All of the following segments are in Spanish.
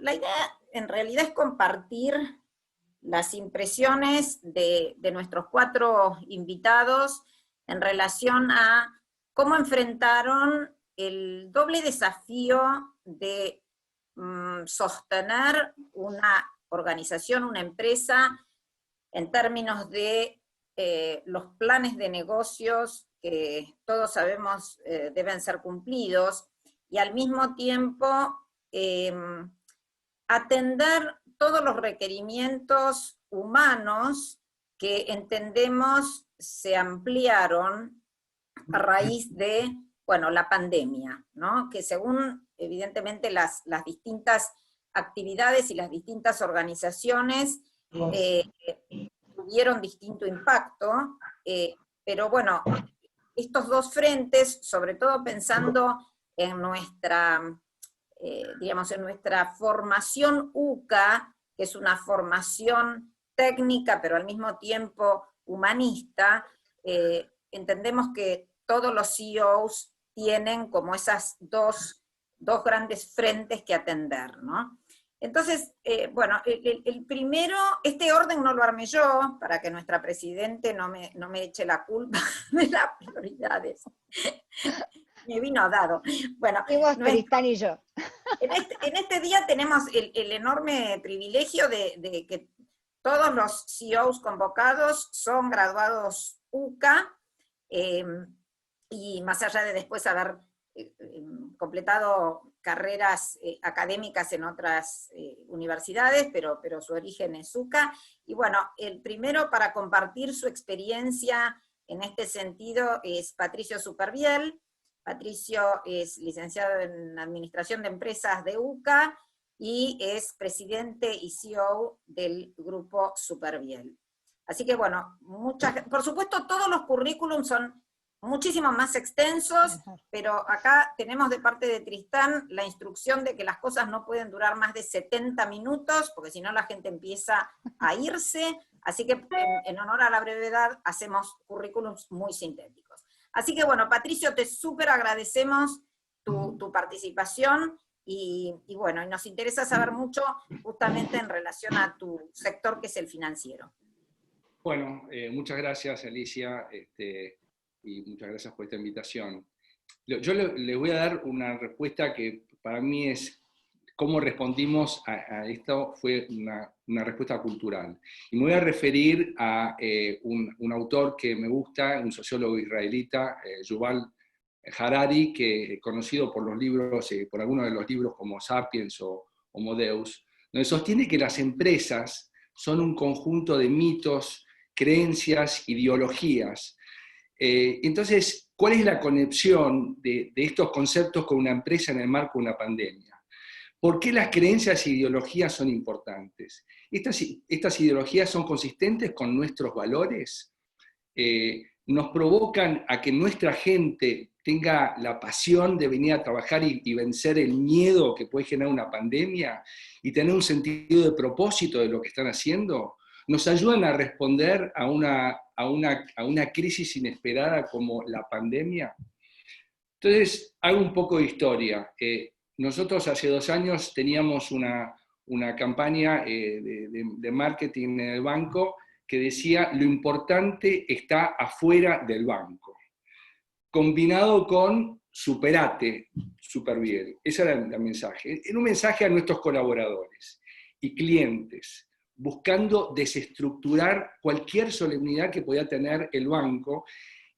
la idea en realidad es compartir las impresiones de nuestros 4 invitados en relación a cómo enfrentaron el doble desafío de sostener una organización, una empresa, en términos de los planes de negocios que todos sabemos deben ser cumplidos, y al mismo tiempo atender todos los requerimientos humanos que entendemos se ampliaron a raíz de, bueno, la pandemia, ¿no? Que según, evidentemente, las distintas actividades y las distintas organizaciones tuvieron distinto impacto, pero bueno, estos 2 frentes, sobre todo pensando en nuestra, digamos, en nuestra formación UCA, que es una formación técnica, pero al mismo tiempo humanista, entendemos que todos los CEOs tienen como esas dos grandes frentes que atender, ¿no? Entonces, bueno, el primero, este orden no lo armé yo, para que nuestra presidente no me eche la culpa de las prioridades. Me vino dado. Bueno, Peristán y yo. En este día tenemos el enorme privilegio de que todos los CEOs convocados son graduados UCA, y más allá de después haber completado carreras académicas en otras universidades, pero su origen es UCA. Y bueno, el primero para compartir su experiencia en este sentido es Patricio Supervielle. Patricio es licenciado en Administración de Empresas de UCA y es presidente y CEO del grupo Supervielle. Así que bueno, por supuesto todos los currículums son muchísimo más extensos, pero acá tenemos de parte de Tristán la instrucción de que las cosas no pueden durar más de 70 minutos, porque si no la gente empieza a irse, así que en honor a la brevedad hacemos currículums muy sintéticos. Así que bueno, Patricio, te súper agradecemos tu participación, y bueno, y nos interesa saber mucho justamente en relación a tu sector, que es el financiero. Bueno, muchas gracias, Alicia, y muchas gracias por esta invitación. Yo le voy a dar una respuesta que para mí es cómo respondimos a esto, fue una respuesta cultural. Y me voy a referir a un autor que me gusta, un sociólogo israelita, Yuval Harari, que conocido por los libros, por algunos de los libros como Sapiens o Homo Deus, donde sostiene que las empresas son un conjunto de mitos, creencias, ideologías. Entonces, ¿cuál es la conexión de estos conceptos con una empresa en el marco de una pandemia? ¿Por qué las creencias e ideologías son importantes? ¿Estas ideologías son consistentes con nuestros valores? ¿Nos provocan a que nuestra gente tenga la pasión de venir a trabajar y vencer el miedo que puede generar una pandemia y tener un sentido de propósito de lo que están haciendo? ¿Nos ayudan a responder a una crisis inesperada como la pandemia? Entonces, hago un poco de historia. Nosotros hace 2 años teníamos una campaña de marketing en el banco que decía: lo importante está afuera del banco, combinado con superate, Supervielle. Ese era el mensaje. Era un mensaje a nuestros colaboradores y clientes, buscando desestructurar cualquier solemnidad que podía tener el banco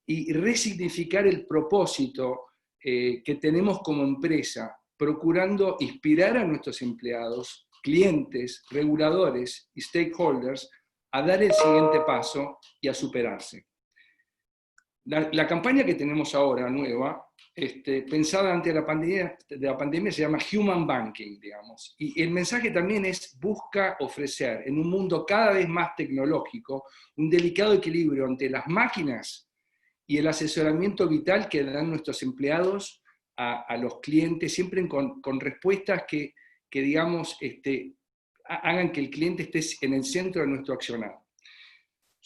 y resignificar el propósito que tenemos como empresa, procurando inspirar a nuestros empleados, clientes, reguladores y stakeholders a dar el siguiente paso y a superarse. La campaña que tenemos ahora, nueva, pensada antes de la pandemia, se llama Human Banking, digamos. Y el mensaje también es: busca ofrecer, en un mundo cada vez más tecnológico, un delicado equilibrio entre las máquinas y el asesoramiento vital que dan nuestros empleados a los clientes, siempre con respuestas que digamos, hagan que el cliente esté en el centro de nuestro accionar.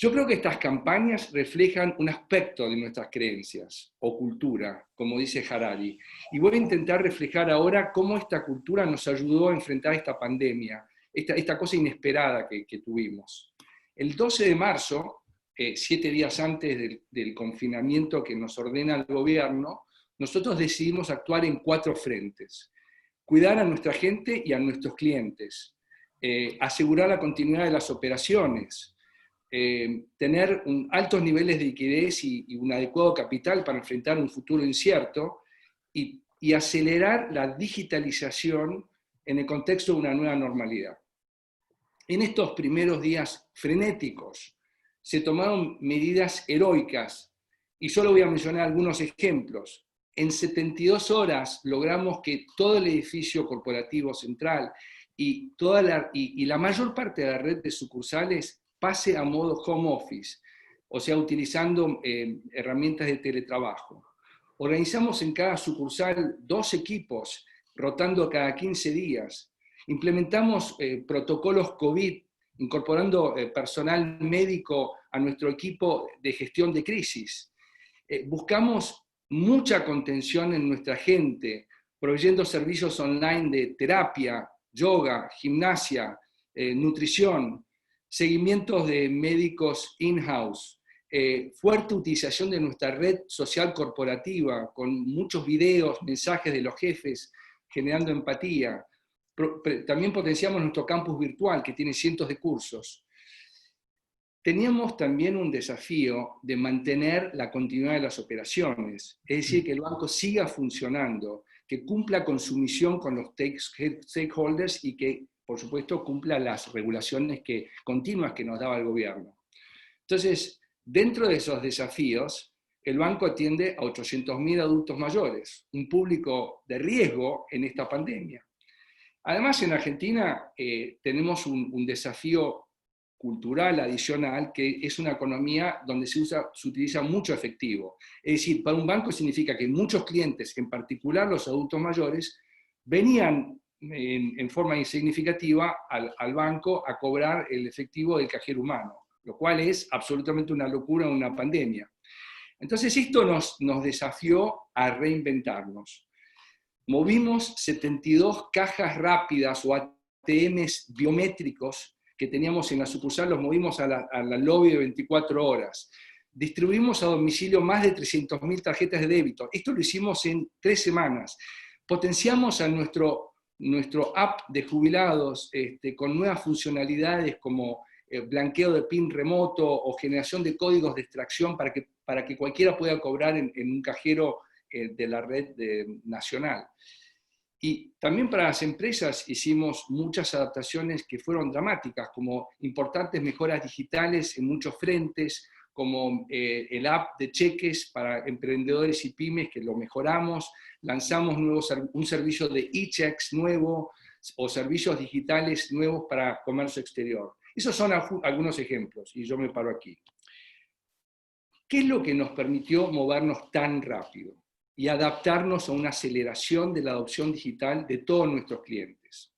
Yo creo que estas campañas reflejan un aspecto de nuestras creencias o cultura, como dice Harari, y voy a intentar reflejar ahora cómo esta cultura nos ayudó a enfrentar esta pandemia, esta cosa inesperada que tuvimos. El 12 de marzo, 7 días antes del confinamiento que nos ordena el gobierno, nosotros decidimos actuar en 4 frentes. Cuidar a nuestra gente y a nuestros clientes, asegurar la continuidad de las operaciones, tener altos niveles de liquidez y un adecuado capital para enfrentar un futuro incierto y acelerar la digitalización en el contexto de una nueva normalidad. En estos primeros días frenéticos se tomaron medidas heroicas y solo voy a mencionar algunos ejemplos. En 72 horas logramos que todo el edificio corporativo central y la mayor parte de la red de sucursales pase a modo home office, o sea, utilizando herramientas de teletrabajo. Organizamos en cada sucursal 2 equipos, rotando cada 15 días. Implementamos protocolos COVID, incorporando personal médico a nuestro equipo de gestión de crisis. Buscamos mucha contención en nuestra gente, proveyendo servicios online de terapia, yoga, gimnasia, nutrición, seguimientos de médicos in-house, fuerte utilización de nuestra red social corporativa, con muchos videos, mensajes de los jefes, generando empatía. También potenciamos nuestro campus virtual, que tiene cientos de cursos. Teníamos también un desafío de mantener la continuidad de las operaciones, es decir, que el banco siga funcionando, que cumpla con su misión con los stakeholders y que, por supuesto, cumpla las regulaciones continuas que nos daba el gobierno. Entonces, dentro de esos desafíos, el banco atiende a 800.000 adultos mayores, un público de riesgo en esta pandemia. Además, en Argentina tenemos un desafío cultural adicional, que es una economía donde se utiliza mucho efectivo. Es decir, para un banco significa que muchos clientes, en particular los adultos mayores, venían en forma insignificativa al banco a cobrar el efectivo del cajero humano, lo cual es absolutamente una locura en una pandemia. Entonces esto nos desafió a reinventarnos. Movimos 72 cajas rápidas o ATMs biométricos que teníamos en la sucursal, los movimos a la lobby de 24 horas. Distribuimos a domicilio más de 300.000 tarjetas de débito. Esto lo hicimos en 3 semanas. Potenciamos a nuestro app de jubilados con nuevas funcionalidades como blanqueo de PIN remoto o generación de códigos de extracción para que cualquiera pueda cobrar en un cajero de la red nacional. Y también para las empresas hicimos muchas adaptaciones que fueron dramáticas, como importantes mejoras digitales en muchos frentes, como el app de cheques para emprendedores y pymes, que lo mejoramos, lanzamos un servicio de e-checks nuevo, o servicios digitales nuevos para comercio exterior. Esos son algunos ejemplos, y yo me paro aquí. ¿Qué es lo que nos permitió movernos tan rápido y adaptarnos a una aceleración de la adopción digital de todos nuestros clientes?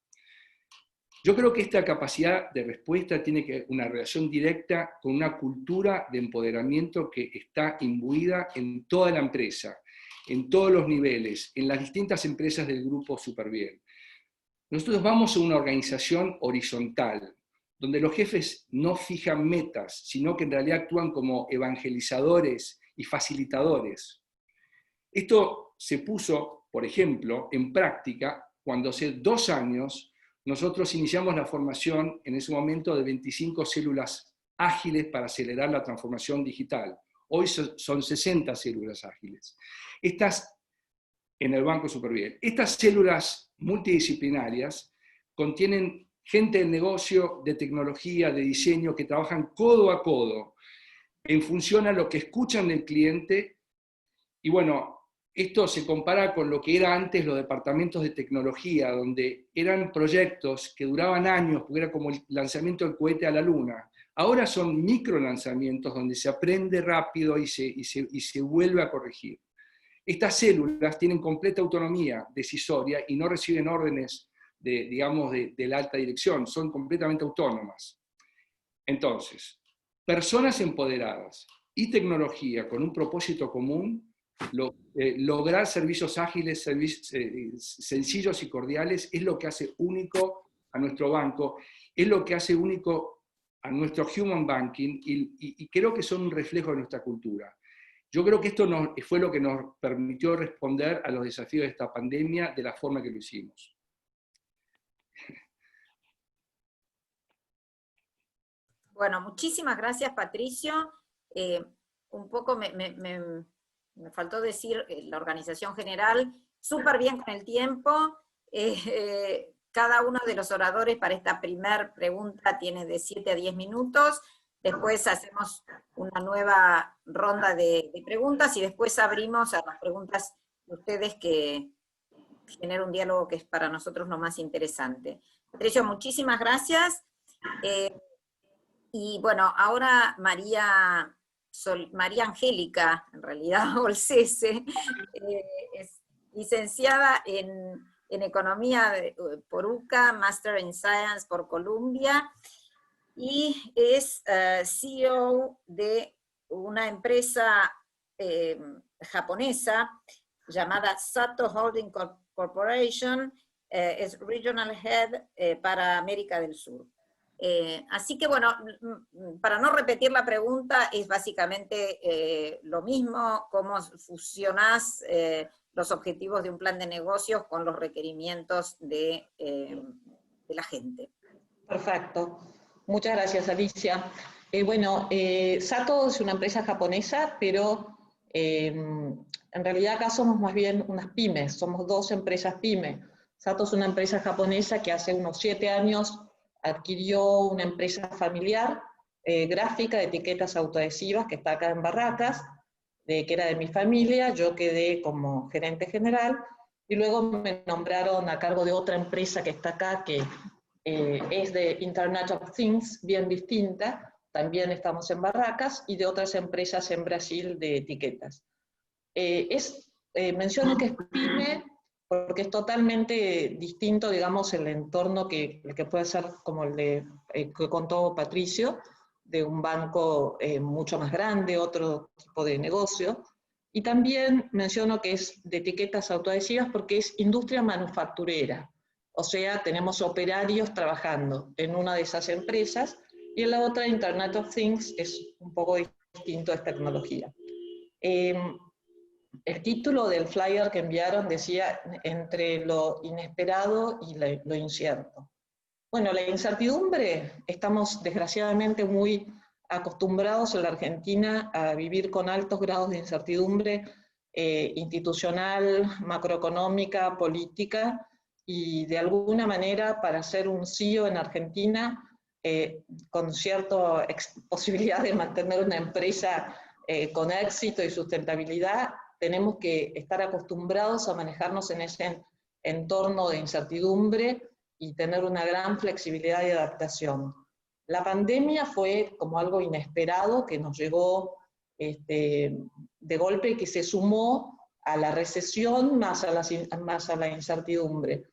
Yo creo que esta capacidad de respuesta tiene una relación directa con una cultura de empoderamiento que está imbuida en toda la empresa, en todos los niveles, en las distintas empresas del grupo Superviel. Nosotros vamos a una organización horizontal, donde los jefes no fijan metas, sino que en realidad actúan como evangelizadores y facilitadores. Esto se puso, por ejemplo, en práctica cuando hace 2 años nosotros iniciamos la formación en ese momento de 25 células ágiles para acelerar la transformación digital. Hoy son 60 células ágiles. Estas en el Banco Superviel. Estas células multidisciplinarias contienen gente de negocio, de tecnología, de diseño, que trabajan codo a codo en función a lo que escuchan del cliente. Y bueno, esto se compara con lo que era antes los departamentos de tecnología, donde eran proyectos que duraban años, porque era como el lanzamiento del cohete a la luna. Ahora son micro lanzamientos donde se aprende rápido y se vuelve a corregir. Estas células tienen completa autonomía decisoria y no reciben órdenes de la alta dirección, son completamente autónomas. Entonces, personas empoderadas y tecnología con un propósito común, lograr servicios ágiles, sencillos y cordiales es lo que hace único a nuestro banco, es lo que hace único a nuestro human banking y creo que son un reflejo de nuestra cultura. Yo creo que esto fue lo que nos permitió responder a los desafíos de esta pandemia de la forma que lo hicimos. Bueno, muchísimas gracias, Patricio. Un poco me faltó decir la organización general, súper bien con el tiempo. Cada uno de los oradores para esta primera pregunta tiene de 7 a 10 minutos. Después hacemos una nueva ronda de preguntas y después abrimos a las preguntas de ustedes que genera un diálogo que es para nosotros lo más interesante. Patricio, muchísimas gracias. Y bueno, ahora María Angélica, en realidad, Olcese, es licenciada en Economía por UCA, Master in Science por Columbia, y es CEO de una empresa japonesa llamada Sato Holding Corporation, es Regional Head para América del Sur. Así que bueno, para no repetir la pregunta, es básicamente lo mismo, cómo fusionás los objetivos de un plan de negocios con los requerimientos de la gente. Perfecto. Muchas gracias, Alicia. Bueno, Sato es una empresa japonesa, pero en realidad acá somos más bien unas pymes, somos 2 empresas pymes. Sato es una empresa japonesa que hace unos 7 años adquirió una empresa familiar gráfica de etiquetas autoadhesivas que está acá en Barracas, que era de mi familia. Yo quedé como gerente general y luego me nombraron a cargo de otra empresa que está acá, que es de Internet of Things, bien distinta, también estamos en Barracas, y de otras empresas en Brasil de etiquetas. Menciono que es PYME porque es totalmente distinto, digamos, el entorno que puede ser como el de, que contó Patricio, de un banco mucho más grande, otro tipo de negocio. Y también menciono que es de etiquetas autoadhesivas porque es industria manufacturera. O sea, tenemos operarios trabajando en una de esas empresas y en la otra, Internet of Things, es un poco distinto, es tecnología. El título del flyer que enviaron decía entre lo inesperado y lo incierto. Bueno, la incertidumbre, estamos desgraciadamente muy acostumbrados en la Argentina a vivir con altos grados de incertidumbre institucional, macroeconómica, política, y de alguna manera para ser un CEO en Argentina, con cierta posibilidad de mantener una empresa con éxito y sustentabilidad, tenemos que estar acostumbrados a manejarnos en ese entorno de incertidumbre y tener una gran flexibilidad y adaptación. La pandemia fue como algo inesperado que nos llegó de golpe y que se sumó a la recesión más a la incertidumbre.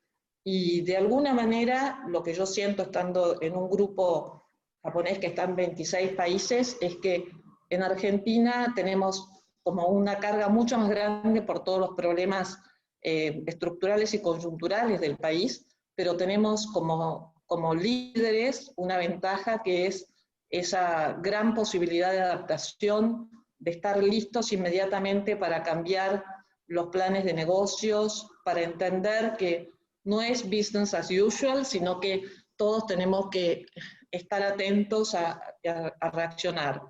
Y de alguna manera lo que yo siento estando en un grupo japonés que está en 26 países es que en Argentina tenemos como una carga mucho más grande por todos los problemas estructurales y coyunturales del país, pero tenemos como líderes una ventaja que es esa gran posibilidad de adaptación, de estar listos inmediatamente para cambiar los planes de negocios, para entender que no es business as usual, sino que todos tenemos que estar atentos a reaccionar.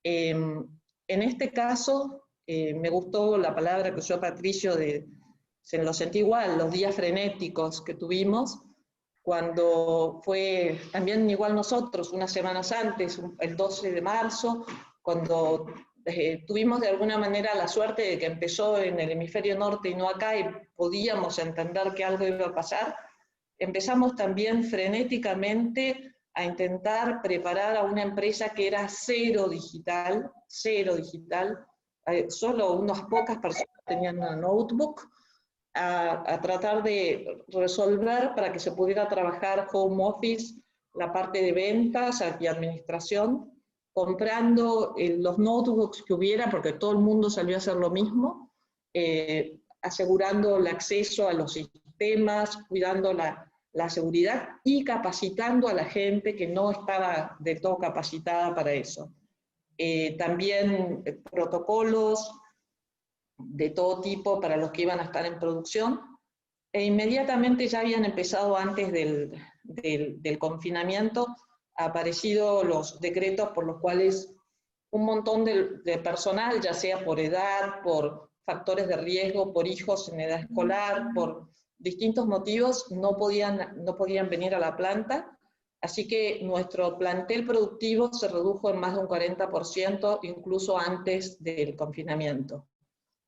En este caso, me gustó la palabra que usó Patricio, lo sentí igual, los días frenéticos que tuvimos, cuando fue también igual nosotros, unas semanas antes, el 12 de marzo, cuando tuvimos de alguna manera la suerte de que empezó en el hemisferio norte y no acá, y podíamos entender que algo iba a pasar, empezamos también frenéticamente a intentar preparar a una empresa que era cero digital, solo unas pocas personas tenían una notebook, a tratar de resolver para que se pudiera trabajar home office, la parte de ventas y administración, comprando los notebooks que hubiera, porque todo el mundo salió a hacer lo mismo, asegurando el acceso a los sistemas, cuidando la seguridad y capacitando a la gente que no estaba del todo capacitada para eso. También protocolos de todo tipo para los que iban a estar en producción, e inmediatamente ya habían empezado antes del confinamiento, aparecido los decretos por los cuales un montón de personal, ya sea por edad, por factores de riesgo, por hijos en edad escolar, por distintos motivos, no podían venir a la planta, así que nuestro plantel productivo se redujo en más de un 40%, incluso antes del confinamiento.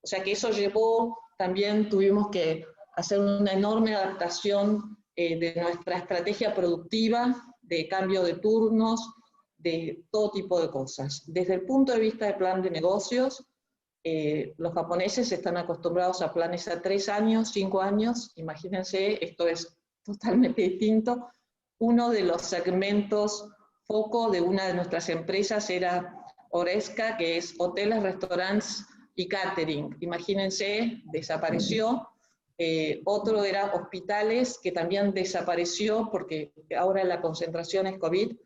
O sea que eso llevó, también tuvimos que hacer una enorme adaptación de nuestra estrategia productiva, de cambio de turnos, de todo tipo de cosas. Desde el punto de vista del plan de negocios, los japoneses están acostumbrados a planes a 3 años, 5 años, imagínense, esto es totalmente distinto. Uno de los segmentos foco de una de nuestras empresas era Oresca, que es hoteles, restaurantes y catering. Imagínense, desapareció. Otro era hospitales, que también desapareció porque ahora la concentración es COVID,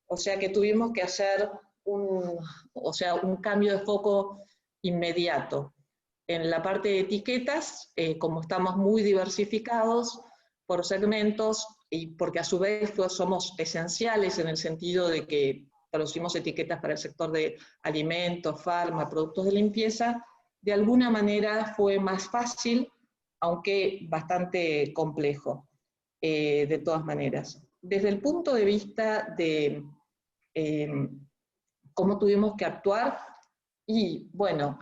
o sea que tuvimos que hacer un cambio de foco inmediato. En la parte de etiquetas, como estamos muy diversificados por segmentos, y porque a su vez somos esenciales en el sentido de que producimos etiquetas para el sector de alimentos, farma, productos de limpieza, de alguna manera fue más fácil, aunque bastante complejo, de todas maneras. Desde el punto de vista de cómo tuvimos que actuar, y bueno,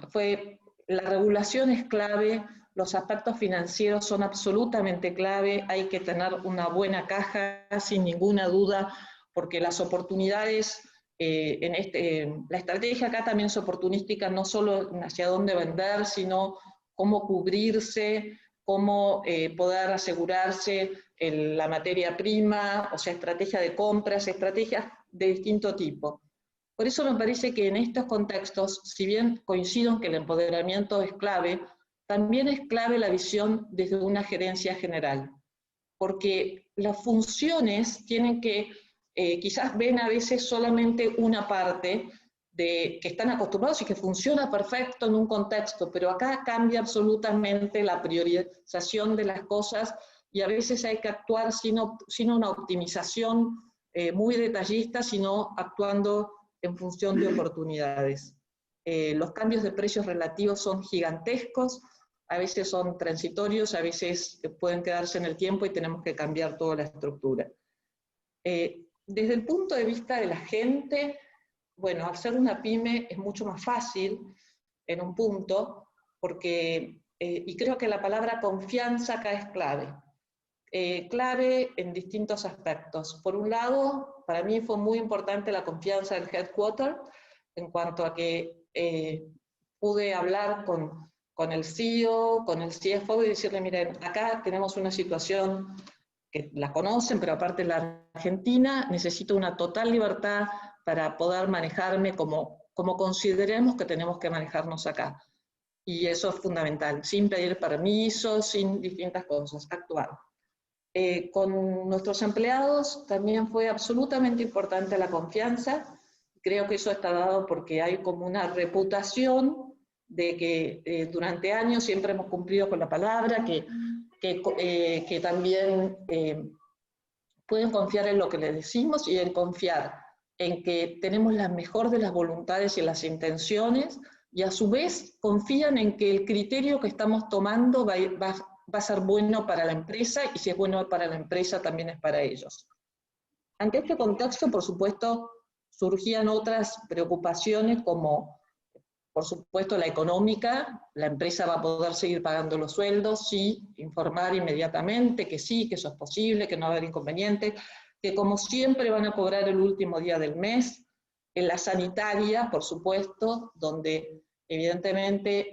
la regulación es clave, los aspectos financieros son absolutamente clave, hay que tener una buena caja, sin ninguna duda, porque las oportunidades, la estrategia acá también es oportunística, no solo hacia dónde vender, sino cómo cubrirse, cómo poder asegurarse la materia prima, o sea, estrategia de compras, estrategias de distinto tipo. Por eso me parece que en estos contextos, si bien coincido en que el empoderamiento es clave, también es clave la visión desde una gerencia general, porque las funciones tienen que, quizás ven a veces solamente una parte que están acostumbrados y que funciona perfecto en un contexto, pero acá cambia absolutamente la priorización de las cosas y a veces hay que actuar sin una optimización muy detallista, sino actuando en función de oportunidades. Los cambios de precios relativos son gigantescos, a veces son transitorios, a veces pueden quedarse en el tiempo y tenemos que cambiar toda la estructura. Desde el punto de vista de la gente, bueno, al ser una pyme es mucho más fácil en un punto, porque, y creo que la palabra confianza acá es clave. Clave en distintos aspectos. Por un lado, para mí fue muy importante la confianza del headquarter, en cuanto a que pude hablar con el CEO, con el CFO y decirle, miren, acá tenemos una situación que la conocen, pero aparte la Argentina, necesito una total libertad para poder manejarme como consideremos que tenemos que manejarnos acá. Y eso es fundamental, sin pedir permiso, sin distintas cosas, actuar. Con nuestros empleados también fue absolutamente importante la confianza. Creo que eso está dado porque hay como una reputación de que durante años siempre hemos cumplido con la palabra, que también pueden confiar en lo que les decimos y en confiar en que tenemos la mejor de las voluntades y las intenciones, y a su vez confían en que el criterio que estamos tomando va a ser bueno para la empresa, y si es bueno para la empresa también es para ellos. Ante este contexto, por supuesto, surgían otras preocupaciones como, por supuesto, la económica. La empresa va a poder seguir pagando los sueldos, sí, informar inmediatamente que sí, que eso es posible, que no va a haber inconveniente, que como siempre van a cobrar el último día del mes. En la sanitaria, por supuesto, donde evidentemente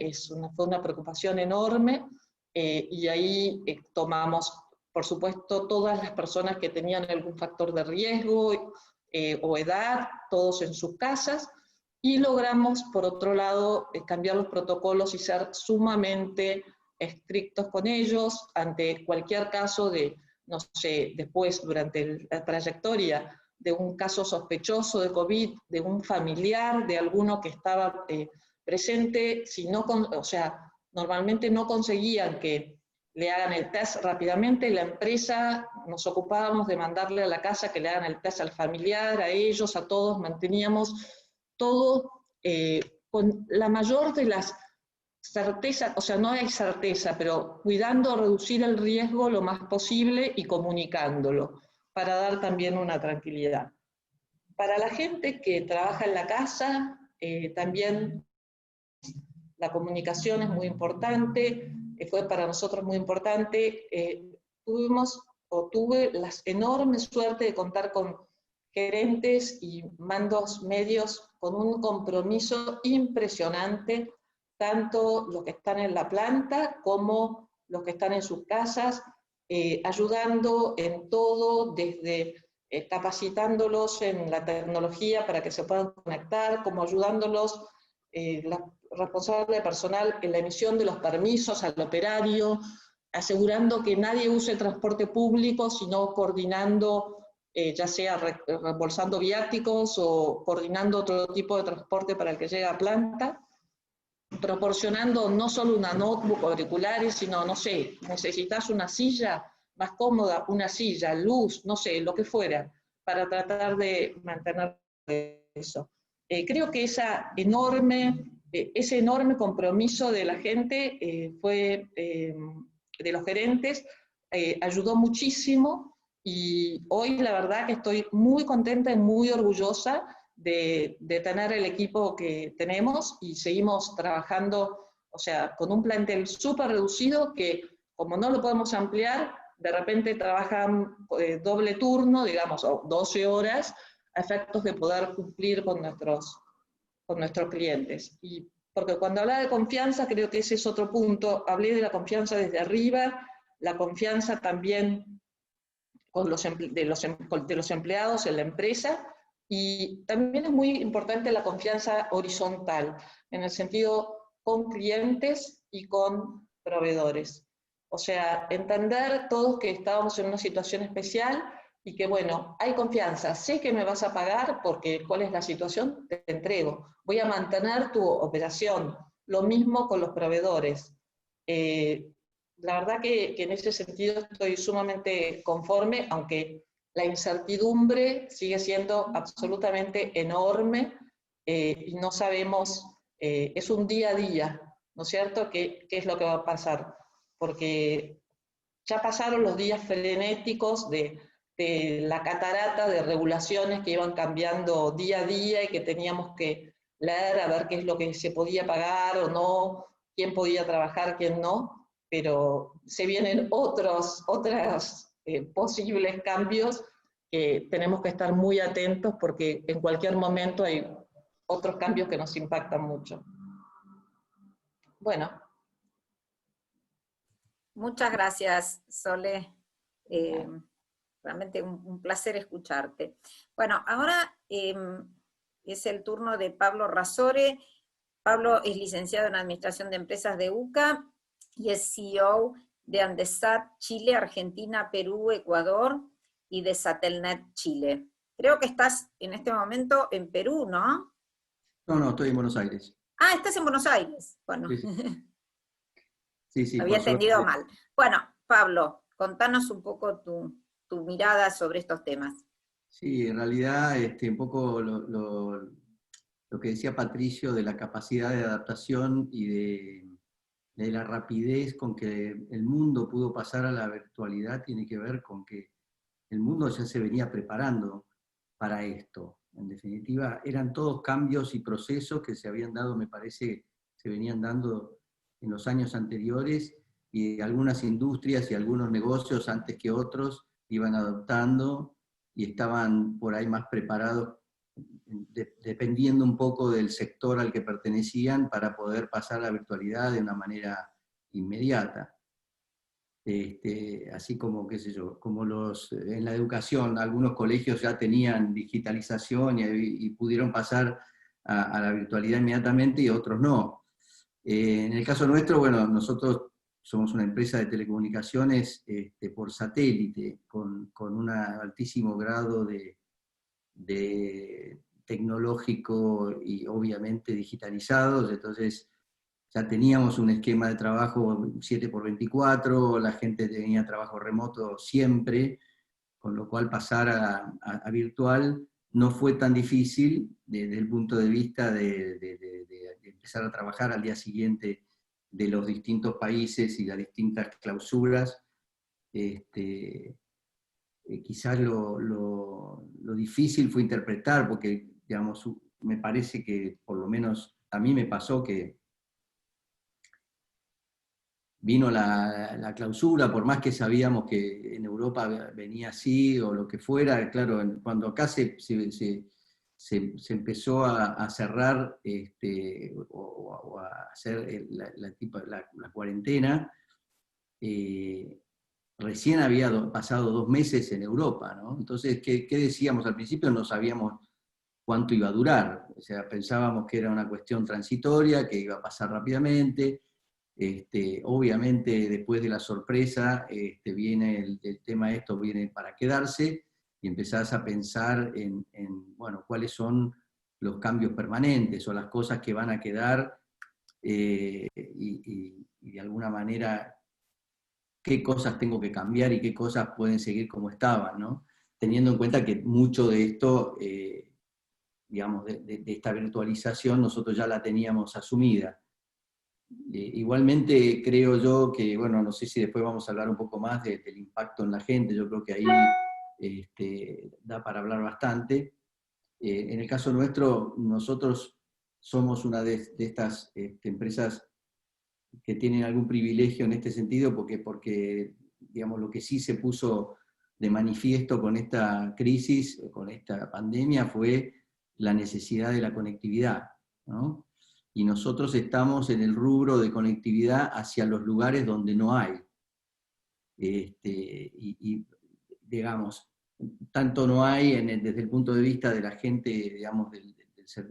fue una preocupación enorme, y ahí tomamos, por supuesto, todas las personas que tenían algún factor de riesgo, o edad, todos en sus casas, y logramos, por otro lado, cambiar los protocolos y ser sumamente estrictos con ellos ante cualquier caso de, no sé, después, durante la trayectoria, de un caso sospechoso de COVID, de un familiar, de alguno que estaba presente, si no, o sea, normalmente no conseguían que le hagan el test rápidamente, la empresa nos ocupábamos de mandarle a la casa que le hagan el test al familiar, a ellos, a todos, manteníamos todo con la mayor de las certezas, o sea, no hay certeza, pero cuidando reducir el riesgo lo más posible y comunicándolo, para dar también una tranquilidad. Para la gente que trabaja en la casa, también la comunicación es muy importante, fue para nosotros muy importante. Tuve la enorme suerte de contar con gerentes y mandos medios con un compromiso impresionante, tanto los que están en la planta como los que están en sus casas, ayudando en todo, desde capacitándolos en la tecnología para que se puedan conectar, como ayudándolos, la responsable de personal en la emisión de los permisos al operario, asegurando que nadie use transporte público, sino coordinando, ya sea reembolsando viáticos o coordinando otro tipo de transporte para el que llega a planta, proporcionando no solo una notebook o auriculares, sino, no sé, necesitas una silla más cómoda, una silla, luz, no sé, lo que fuera, para tratar de mantener eso. Creo que ese enorme compromiso de la gente de los gerentes, ayudó muchísimo, y hoy la verdad que estoy muy contenta y muy orgullosa de tener el equipo que tenemos, y seguimos trabajando, o sea, con un plantel súper reducido que, como no lo podemos ampliar, de repente trabajan doble turno, digamos, o 12 horas, a efectos de poder cumplir con nuestros clientes. Y porque cuando hablaba de confianza, creo que ese es otro punto. Hablé de la confianza desde arriba, la confianza también con de los empleados en la empresa, y también es muy importante la confianza horizontal, en el sentido con clientes y con proveedores. O sea, entender todos que estábamos en una situación especial y que, bueno, hay confianza, sé que me vas a pagar porque cuál es la situación, te entrego, voy a mantener tu operación. Lo mismo con los proveedores. La verdad que en ese sentido estoy sumamente conforme, aunque la incertidumbre sigue siendo absolutamente enorme, y no sabemos, es un día a día, ¿no es cierto?, qué es lo que va a pasar, porque ya pasaron los días frenéticos de la catarata de regulaciones que iban cambiando día a día y que teníamos que leer a ver qué es lo que se podía pagar o no, quién podía trabajar, quién no, pero se vienen otros posibles cambios que tenemos que estar muy atentos, porque en cualquier momento hay otros cambios que nos impactan mucho. Bueno. Muchas gracias, Sole. Realmente un placer escucharte. Bueno, ahora es el turno de Pablo Razore. Pablo es licenciado en Administración de Empresas de UCA y es CEO de Andesat Chile, Argentina, Perú, Ecuador y de Satelnet Chile. Creo que estás en este momento en Perú, ¿no? No, estoy en Buenos Aires. Ah, estás en Buenos Aires. Bueno, sí, había entendido mal. Bueno, Pablo, contanos un poco tu mirada sobre estos temas. Sí, en realidad un poco lo que decía Patricio de la capacidad de adaptación y de la rapidez con que el mundo pudo pasar a la virtualidad tiene que ver con que el mundo ya se venía preparando para esto. En definitiva, eran todos cambios y procesos que se habían dado, me parece, se venían dando en los años anteriores, y algunas industrias y algunos negocios antes que otros iban adoptando y estaban por ahí más preparados, dependiendo un poco del sector al que pertenecían, para poder pasar a la virtualidad de una manera inmediata. así como, qué sé yo, como en la educación, algunos colegios ya tenían digitalización y pudieron pasar a la virtualidad inmediatamente y otros no. En el caso nuestro, bueno, nosotros somos una empresa de telecomunicaciones por satélite, con un altísimo grado de tecnológico y obviamente digitalizados, entonces ya teníamos un esquema de trabajo 7x24, la gente tenía trabajo remoto siempre, con lo cual pasar a virtual no fue tan difícil desde el punto de vista de empezar a trabajar al día siguiente de los distintos países y las distintas clausuras. Quizás lo difícil fue interpretar, porque digamos, me parece que por lo menos a mí me pasó que vino la clausura, por más que sabíamos que en Europa venía así o lo que fuera, claro, cuando acá se empezó a cerrar o a hacer la cuarentena, recién había pasado 2 meses en Europa, ¿no? Entonces, ¿qué decíamos al principio? No sabíamos cuánto iba a durar, o sea, pensábamos que era una cuestión transitoria, que iba a pasar rápidamente. Obviamente después de la sorpresa viene el tema, esto viene para quedarse, y empezás a pensar bueno, cuáles son los cambios permanentes o las cosas que van a quedar, y de alguna manera qué cosas tengo que cambiar y qué cosas pueden seguir como estaban, ¿no? Teniendo en cuenta que mucho de esto, digamos, de esta virtualización nosotros ya la teníamos asumida. Igualmente creo yo que, bueno, no sé si después vamos a hablar un poco más del impacto en la gente, yo creo que ahí da para hablar bastante. En el caso nuestro, nosotros somos una de estas empresas que tienen algún privilegio en este sentido, porque digamos, lo que sí se puso de manifiesto con esta crisis, con esta pandemia, fue la necesidad de la conectividad, ¿no? Y nosotros estamos en el rubro de conectividad hacia los lugares donde no hay. Y digamos, tanto no hay desde el punto de vista de la gente, digamos,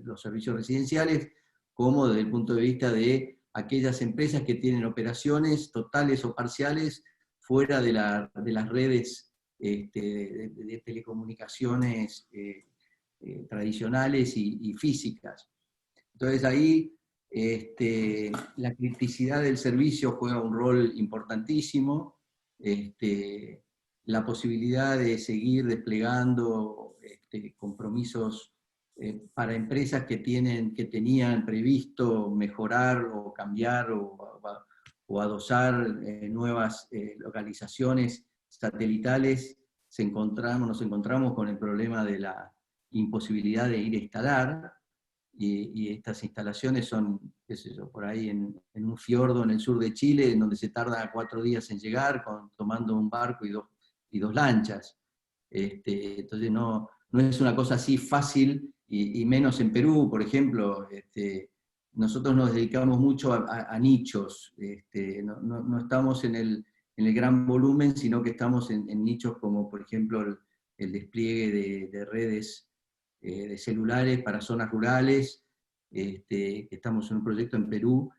los servicios residenciales, como desde el punto de vista de aquellas empresas que tienen operaciones totales o parciales fuera de las redes de telecomunicaciones tradicionales y físicas. Entonces ahí la criticidad del servicio juega un rol importantísimo, la posibilidad de seguir desplegando compromisos para empresas que tenían previsto mejorar o cambiar o adosar nuevas localizaciones satelitales, nos encontramos con el problema de la imposibilidad de ir a instalar, y estas instalaciones son, qué sé yo, por ahí en un fiordo en el sur de Chile, en donde se tarda 4 días en llegar, tomando un barco y dos lanchas. Entonces no es una cosa así fácil, y menos en Perú, por ejemplo. Nosotros nos dedicamos mucho a nichos, no estamos en el gran volumen, sino que estamos en nichos como, por ejemplo, el despliegue de redes de celulares para zonas rurales. Estamos en un proyecto en Perú,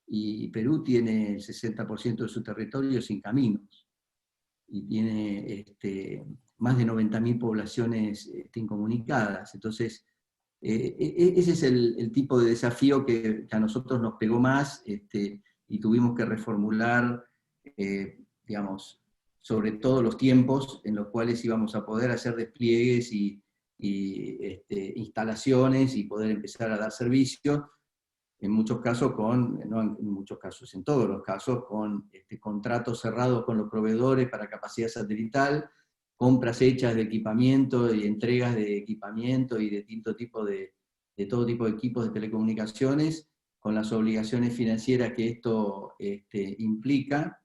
y Perú tiene el 60% de su territorio sin caminos, y tiene más de 90.000 poblaciones incomunicadas. Entonces, ese es el tipo de desafío que a nosotros nos pegó más, y tuvimos que reformular, digamos, sobre todo los tiempos en los cuales íbamos a poder hacer despliegues y instalaciones y poder empezar a dar servicio, en muchos casos no en muchos casos, en todos los casos, con contratos cerrados con los proveedores para capacidad satelital, compras hechas de equipamiento y entregas de equipamiento y de todo tipo de equipos de telecomunicaciones, con las obligaciones financieras que esto implica,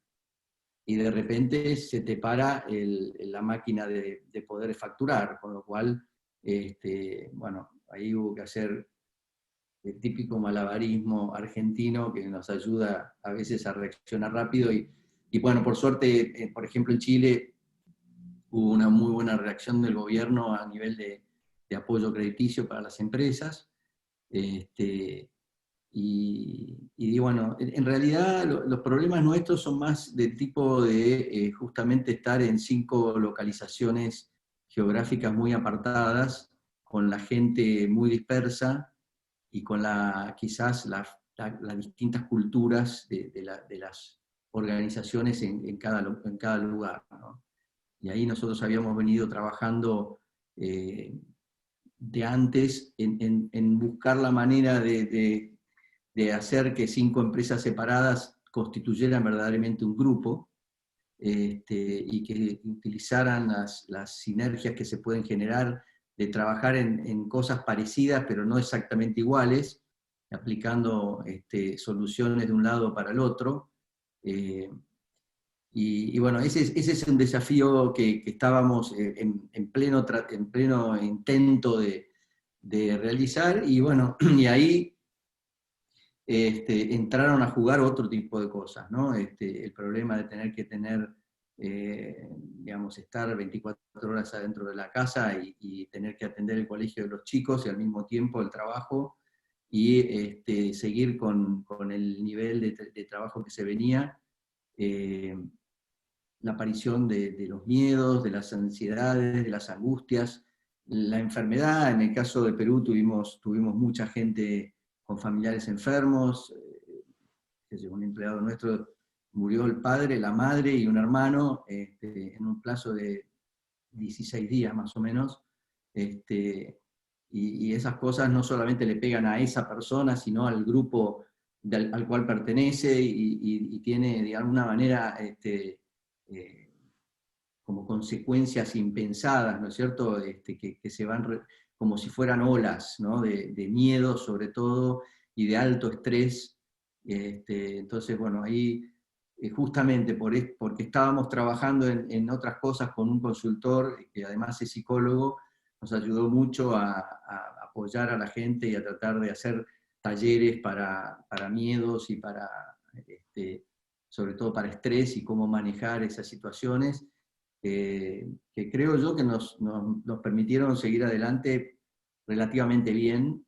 y de repente se te para la máquina de poder facturar, con lo cual, bueno, ahí hubo que hacer el típico malabarismo argentino que nos ayuda a veces a reaccionar rápido, y Y bueno, por suerte, por ejemplo, en Chile hubo una muy buena reacción del gobierno a nivel de apoyo crediticio para las empresas. Y bueno, en realidad los problemas nuestros son más del tipo de justamente estar en 5 localizaciones geográficas muy apartadas, con la gente muy dispersa y con quizás las distintas culturas de las organizaciones en cada lugar, ¿no? Y ahí nosotros habíamos venido trabajando de antes en buscar la manera de hacer que 5 empresas separadas constituyeran verdaderamente un grupo, y que utilizaran las sinergias que se pueden generar de trabajar en cosas parecidas, pero no exactamente iguales, aplicando soluciones de un lado para el otro. Y bueno, ese es un desafío que estábamos en pleno intento de realizar, y bueno, y ahí entraron a jugar otro tipo de cosas, ¿no? El problema de tener que digamos, estar 24 horas adentro de la casa y tener que atender el colegio de los chicos y al mismo tiempo el trabajo, y seguir con el nivel de trabajo que se venía. La aparición de los miedos, de las ansiedades, de las angustias, la enfermedad. En el caso de Perú tuvimos mucha gente con familiares enfermos. Un empleado nuestro murió el padre, la madre y un hermano en un plazo de 16 días más o menos. Y esas cosas no solamente le pegan a esa persona, sino al grupo al cual pertenece, y tiene de alguna manera como consecuencias impensadas, ¿no es cierto?, que se van como si fueran olas, ¿no?, de miedo sobre todo, y de alto estrés. Entonces, bueno, ahí justamente porque estábamos trabajando en otras cosas con un consultor, que además es psicólogo, nos ayudó mucho a apoyar a la gente y a tratar de hacer talleres para miedos y sobre todo para estrés y cómo manejar esas situaciones, que creo yo que nos permitieron seguir adelante relativamente bien.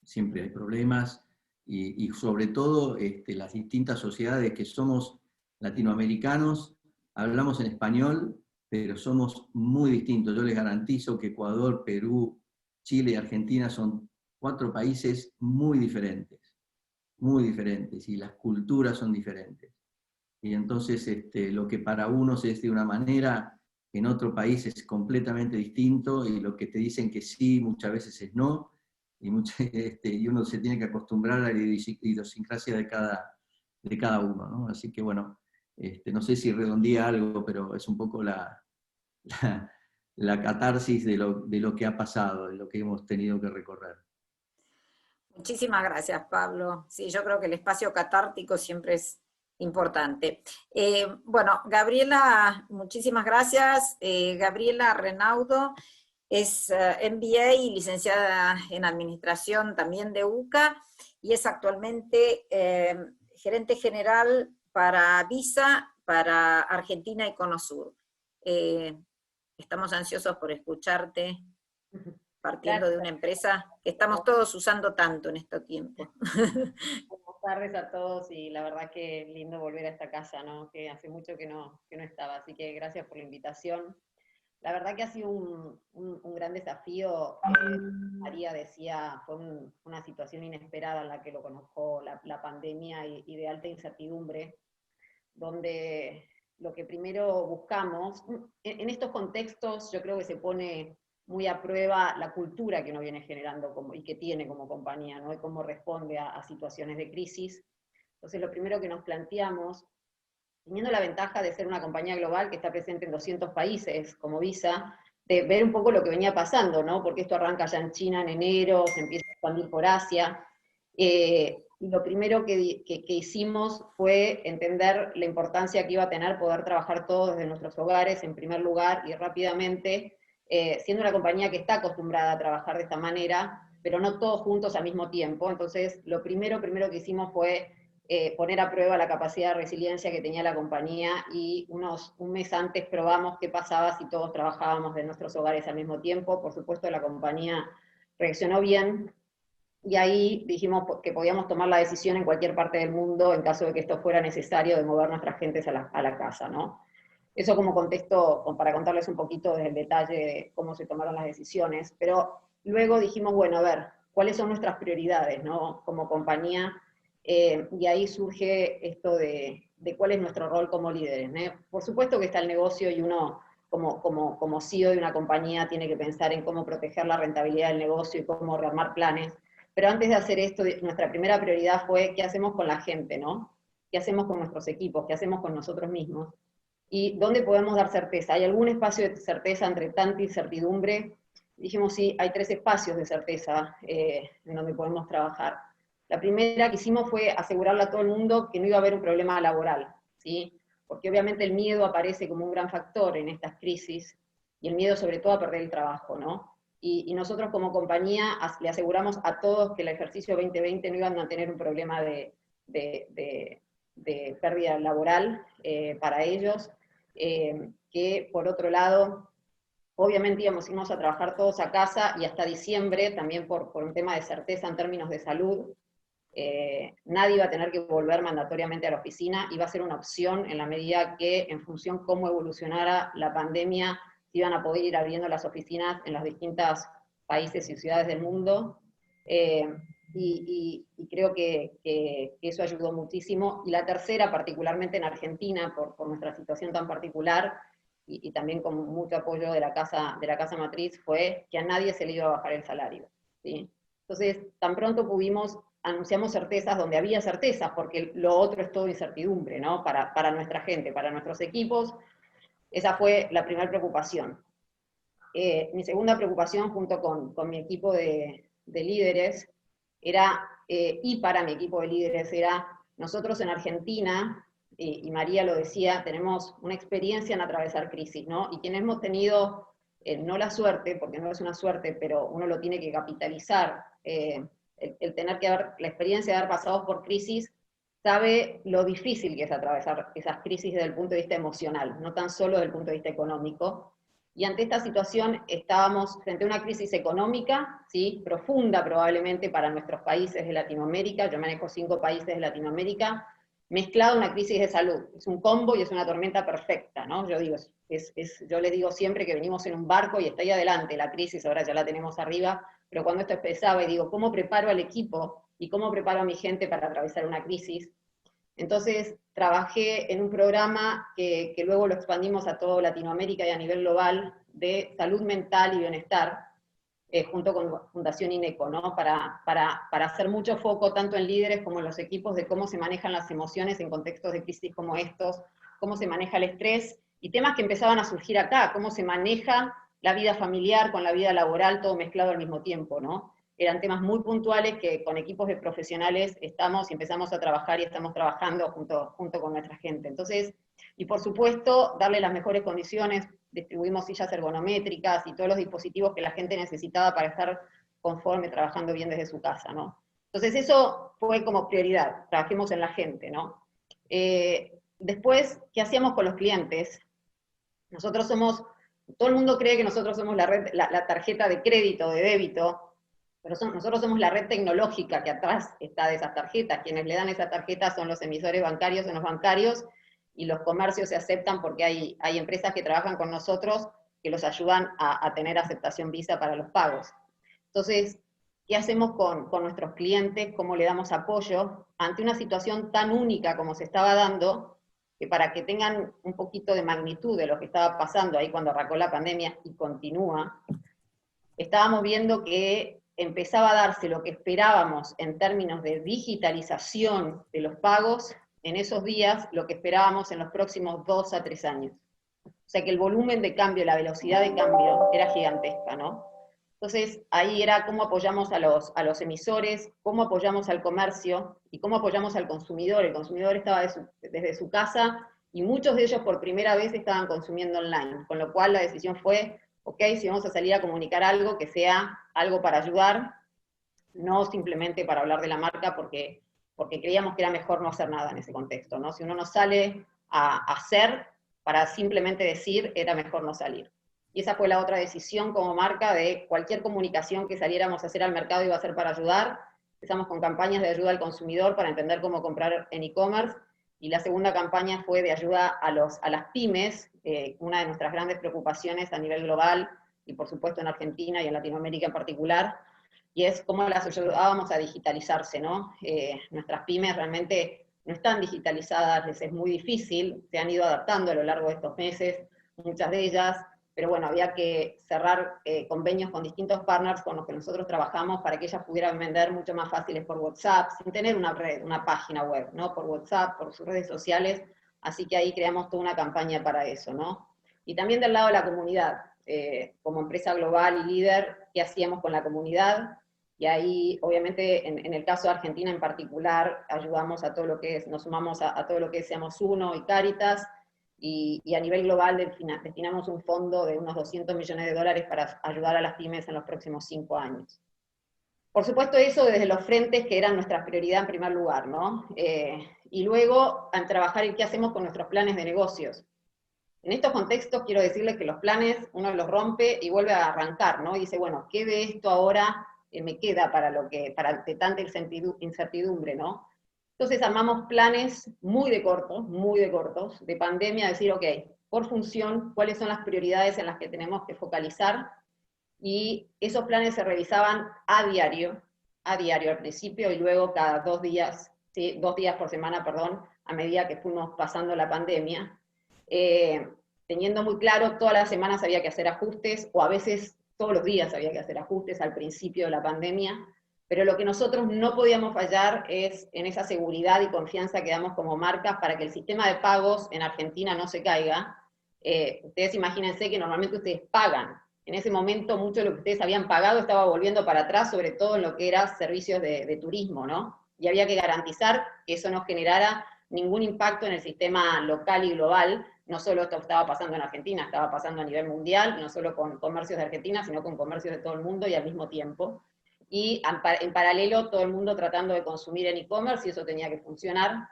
Siempre hay problemas, y sobre todo las distintas sociedades que somos latinoamericanos, hablamos en español, pero somos muy distintos. Yo les garantizo que Ecuador, Perú, Chile y Argentina son 4 países muy diferentes, y las culturas son diferentes. Y entonces lo que para unos es de una manera, en otro país es completamente distinto, y lo que te dicen que sí muchas veces es no, y uno se tiene que acostumbrar a la idiosincrasia de cada uno, ¿no? Así que bueno, no sé si redondea algo, pero es un poco la catarsis de lo que ha pasado, de lo que hemos tenido que recorrer. Muchísimas gracias, Pablo. Sí, yo creo que el espacio catártico siempre es importante. Bueno, Gabriela, muchísimas gracias. Gabriela Renaudo es MBA y licenciada en Administración también de UCA, y es actualmente gerente general para Visa, para Argentina y Cono Sur. Estamos ansiosos por escucharte, partiendo de una empresa que estamos todos usando tanto en este tiempo. Buenas tardes a todos, y la verdad que lindo volver a esta casa, ¿no? Que hace mucho que no estaba, así que gracias por la invitación. La verdad que ha sido un gran desafío. María decía, fue una situación inesperada en la que lo conozco, la pandemia, y de alta incertidumbre, donde lo que primero buscamos, en estos contextos yo creo que se pone muy a prueba la cultura que uno viene generando y que tiene como compañía, ¿no? Y cómo responde a situaciones de crisis. Entonces lo primero que nos planteamos, teniendo la ventaja de ser una compañía global que está presente en 200 países como Visa, de ver un poco lo que venía pasando, ¿no? Porque esto arranca ya en China en enero, se empieza a expandir por Asia. Y lo primero que hicimos fue entender la importancia que iba a tener poder trabajar todos desde nuestros hogares en primer lugar, y rápidamente, siendo una compañía que está acostumbrada a trabajar de esta manera, pero no todos juntos al mismo tiempo. Entonces lo primero que hicimos fue poner a prueba la capacidad de resiliencia que tenía la compañía, y un mes antes probamos qué pasaba si todos trabajábamos de nuestros hogares al mismo tiempo. Por supuesto la compañía reaccionó bien, y ahí dijimos que podíamos tomar la decisión en cualquier parte del mundo en caso de que esto fuera necesario, de mover nuestras gentes a la casa, ¿no? Eso como contexto, para contarles un poquito del detalle de cómo se tomaron las decisiones, pero luego dijimos, bueno, a ver, ¿cuáles son nuestras prioridades, ¿no? Como compañía, y ahí surge esto de cuál es nuestro rol como líderes, ¿no? Por supuesto que está el negocio, y uno como CEO de una compañía tiene que pensar en cómo proteger la rentabilidad del negocio y cómo rearmar planes, pero antes de hacer esto, nuestra primera prioridad fue qué hacemos con la gente, ¿no? ¿Qué hacemos con nuestros equipos? ¿Qué hacemos con nosotros mismos? ¿Y dónde podemos dar certeza? ¿Hay algún espacio de certeza entre tanta incertidumbre? Dijimos, sí, hay 3 espacios de certeza en donde podemos trabajar. La primera que hicimos fue asegurarle a todo el mundo que no iba a haber un problema laboral, ¿sí? Porque obviamente el miedo aparece como un gran factor en estas crisis, y el miedo sobre todo a perder el trabajo, ¿no? Y nosotros como compañía le aseguramos a todos que el ejercicio 2020 no iban a tener un problema de pérdida laboral para ellos, que por otro lado, obviamente íbamos a trabajar todos a casa, y hasta diciembre, también por un tema de certeza en términos de salud, nadie iba a tener que volver mandatoriamente a la oficina, iba a ser una opción en la medida que, en función cómo evolucionara la pandemia, se iban a poder ir abriendo las oficinas en los distintos países y ciudades del mundo. Y creo que eso ayudó muchísimo. Y la tercera, particularmente en Argentina, por nuestra situación tan particular, y también con mucho apoyo de la casa matriz, fue que a nadie se le iba a bajar el salario, ¿sí? Entonces, tan pronto anunciamos certezas donde había certezas, porque lo otro es todo incertidumbre, ¿no? Para nuestra gente, para nuestros equipos. Esa fue la primera preocupación. Mi segunda preocupación, junto con mi equipo de líderes, era, y para mi equipo de líderes, era, nosotros en Argentina, y María lo decía, tenemos una experiencia en atravesar crisis, ¿no? Y quienes hemos tenido, no la suerte, porque no es una suerte, pero uno lo tiene que capitalizar, el tener que la experiencia de haber pasado por crisis, sabe lo difícil que es atravesar esas crisis desde el punto de vista emocional, no tan solo desde el punto de vista económico. Y ante esta situación estábamos frente a una crisis económica, ¿sí? Profunda probablemente para nuestros países de Latinoamérica, yo manejo 5 países de Latinoamérica, mezclado a una crisis de salud. Es un combo y es una tormenta perfecta, ¿no? Yo digo, yo les digo siempre que venimos en un barco y está ahí adelante la crisis, ahora ya la tenemos arriba, pero cuando esto empezaba, y digo, ¿cómo preparo al equipo y cómo preparo a mi gente para atravesar una crisis? Entonces trabajé en un programa que luego lo expandimos a toda Latinoamérica y a nivel global, de salud mental y bienestar, junto con Fundación INECO, ¿no? Para hacer mucho foco tanto en líderes como en los equipos de cómo se manejan las emociones en contextos de crisis como estos, cómo se maneja el estrés, y temas que empezaban a surgir acá, cómo se maneja la vida familiar con la vida laboral, todo mezclado al mismo tiempo, ¿no? Eran temas muy puntuales que con equipos de profesionales empezamos a trabajar y estamos trabajando junto con nuestra gente. Entonces, y por supuesto, darle las mejores condiciones, distribuimos sillas ergonométricas y todos los dispositivos que la gente necesitaba para estar conforme, trabajando bien desde su casa, ¿no? Entonces eso fue como prioridad, trabajemos en la gente, ¿no? Después, ¿qué hacíamos con los clientes? Nosotros todo el mundo cree que nosotros somos la tarjeta de crédito, de débito, pero nosotros somos la red tecnológica que atrás está de esas tarjetas. Quienes le dan esas tarjetas son los emisores bancarios en los bancarios, y los comercios se aceptan porque hay empresas que trabajan con nosotros que los ayudan a tener aceptación Visa para los pagos. Entonces, ¿qué hacemos con nuestros clientes? ¿Cómo le damos apoyo ante una situación tan única como se estaba dando? Que para que tengan un poquito de magnitud de lo que estaba pasando ahí cuando arrancó la pandemia y continúa, estábamos viendo que empezaba a darse lo que esperábamos en términos de digitalización de los pagos, en esos días, lo que esperábamos en los próximos 2 a 3 años. O sea que el volumen de cambio, la velocidad de cambio era gigantesca, ¿no? Entonces ahí era cómo apoyamos a los emisores, cómo apoyamos al comercio y cómo apoyamos al consumidor. El consumidor estaba desde su casa, y muchos de ellos por primera vez estaban consumiendo online, con lo cual la decisión fue, ok, si vamos a salir a comunicar algo, que sea algo para ayudar, no simplemente para hablar de la marca, porque porque creíamos que era mejor no hacer nada en ese contexto, ¿no? Si uno no sale a hacer para simplemente decir, era mejor no salir. Y esa fue la otra decisión como marca de cualquier comunicación que saliéramos a hacer al mercado iba a ser para ayudar. Empezamos con campañas de ayuda al consumidor para entender cómo comprar en e-commerce, y la segunda campaña fue de ayuda a las pymes, una de nuestras grandes preocupaciones a nivel global, y por supuesto en Argentina y en Latinoamérica en particular, y es cómo las ayudábamos a digitalizarse, ¿no? Nuestras pymes realmente no están digitalizadas, les es muy difícil, se han ido adaptando a lo largo de estos meses, muchas de ellas, pero bueno, había que cerrar convenios con distintos partners con los que nosotros trabajamos para que ellas pudieran vender mucho más fáciles por WhatsApp, sin tener una red, una página web, ¿no? Por WhatsApp, por sus redes sociales, así que ahí creamos toda una campaña para eso, ¿no? Y también del lado de la comunidad, como empresa global y líder, ¿qué hacíamos con la comunidad? Y ahí, obviamente, en el caso de Argentina en particular, ayudamos a todo lo que es, nos sumamos a todo lo que es Seamos Uno y Cáritas, y a nivel global destinamos un fondo de unos $200 millones para ayudar a las pymes en los próximos 5 años. Por supuesto eso desde los frentes que eran nuestra prioridad en primer lugar, ¿no? Y luego a trabajar en qué hacemos con nuestros planes de negocios. En estos contextos quiero decirles que los planes uno los rompe y vuelve a arrancar, ¿no? Y dice, bueno, ¿qué de esto ahora me queda para de tanta incertidumbre, ¿no? Entonces armamos planes muy de cortos, de pandemia, decir, ok, por función, cuáles son las prioridades en las que tenemos que focalizar, y esos planes se revisaban a diario al principio, y luego cada 2 días, ¿sí? 2 días por semana, perdón, a medida que fuimos pasando la pandemia, teniendo muy claro, todas las semanas había que hacer ajustes, o a veces todos los días había que hacer ajustes al principio de la pandemia, pero lo que nosotros no podíamos fallar es en esa seguridad y confianza que damos como marcas para que el sistema de pagos en Argentina no se caiga. Ustedes imagínense que normalmente ustedes pagan. En ese momento mucho de lo que ustedes habían pagado estaba volviendo para atrás, sobre todo en lo que era servicios de turismo, ¿no? Y había que garantizar que eso no generara ningún impacto en el sistema local y global. No solo esto estaba pasando en Argentina, estaba pasando a nivel mundial, no solo con comercios de Argentina, sino con comercios de todo el mundo y al mismo tiempo. Y en paralelo todo el mundo tratando de consumir en e-commerce, y eso tenía que funcionar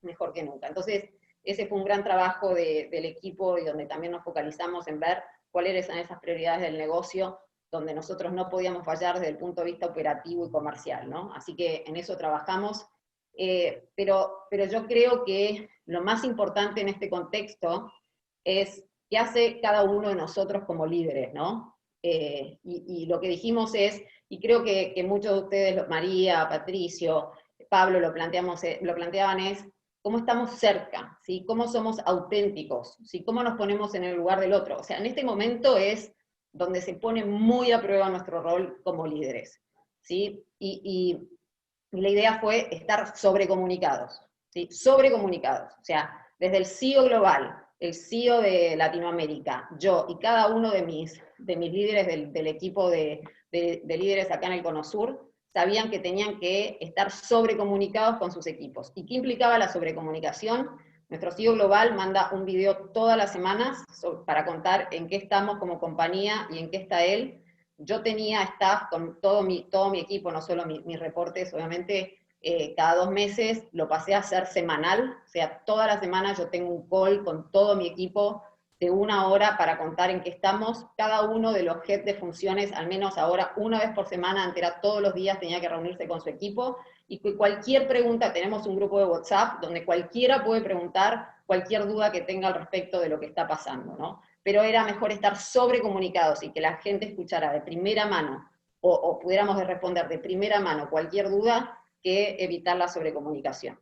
mejor que nunca. Entonces, ese fue un gran trabajo del equipo, y donde también nos focalizamos en ver cuáles eran esas prioridades del negocio, donde nosotros no podíamos fallar desde el punto de vista operativo y comercial, ¿no? Así que en eso trabajamos, pero yo creo que lo más importante en este contexto es qué hace cada uno de nosotros como líderes, ¿no? Y lo que dijimos es, y creo que muchos de ustedes, María, Patricio, Pablo, lo planteaban es, cómo estamos cerca, ¿sí? Cómo somos auténticos, ¿sí? Cómo nos ponemos en el lugar del otro. O sea, en este momento es donde se pone muy a prueba nuestro rol como líderes, ¿sí? Y la idea fue estar sobrecomunicados, ¿sí? Sobrecomunicados. O sea, desde el CEO global, el CEO de Latinoamérica, yo y cada uno de mis líderes del equipo de líderes acá en el Cono Sur, sabían que tenían que estar sobrecomunicados con sus equipos. ¿Y qué implicaba la sobrecomunicación? Nuestro CEO global manda un video todas las semanas para contar en qué estamos como compañía y en qué está él. Yo tenía staff con todo mi equipo, no solo mis reportes, obviamente, cada 2 meses lo pasé a hacer semanal, o sea, todas las semanas yo tengo un call con todo mi equipo de 1 hora para contar en qué estamos. Cada uno de los heads de funciones, al menos ahora, 1 vez por semana, entera, todos los días tenía que reunirse con su equipo, y cualquier pregunta, tenemos un grupo de WhatsApp donde cualquiera puede preguntar cualquier duda que tenga al respecto de lo que está pasando, ¿no? Pero era mejor estar sobrecomunicados y que la gente escuchara de primera mano, o pudiéramos responder de primera mano cualquier duda, que evitar la sobrecomunicación.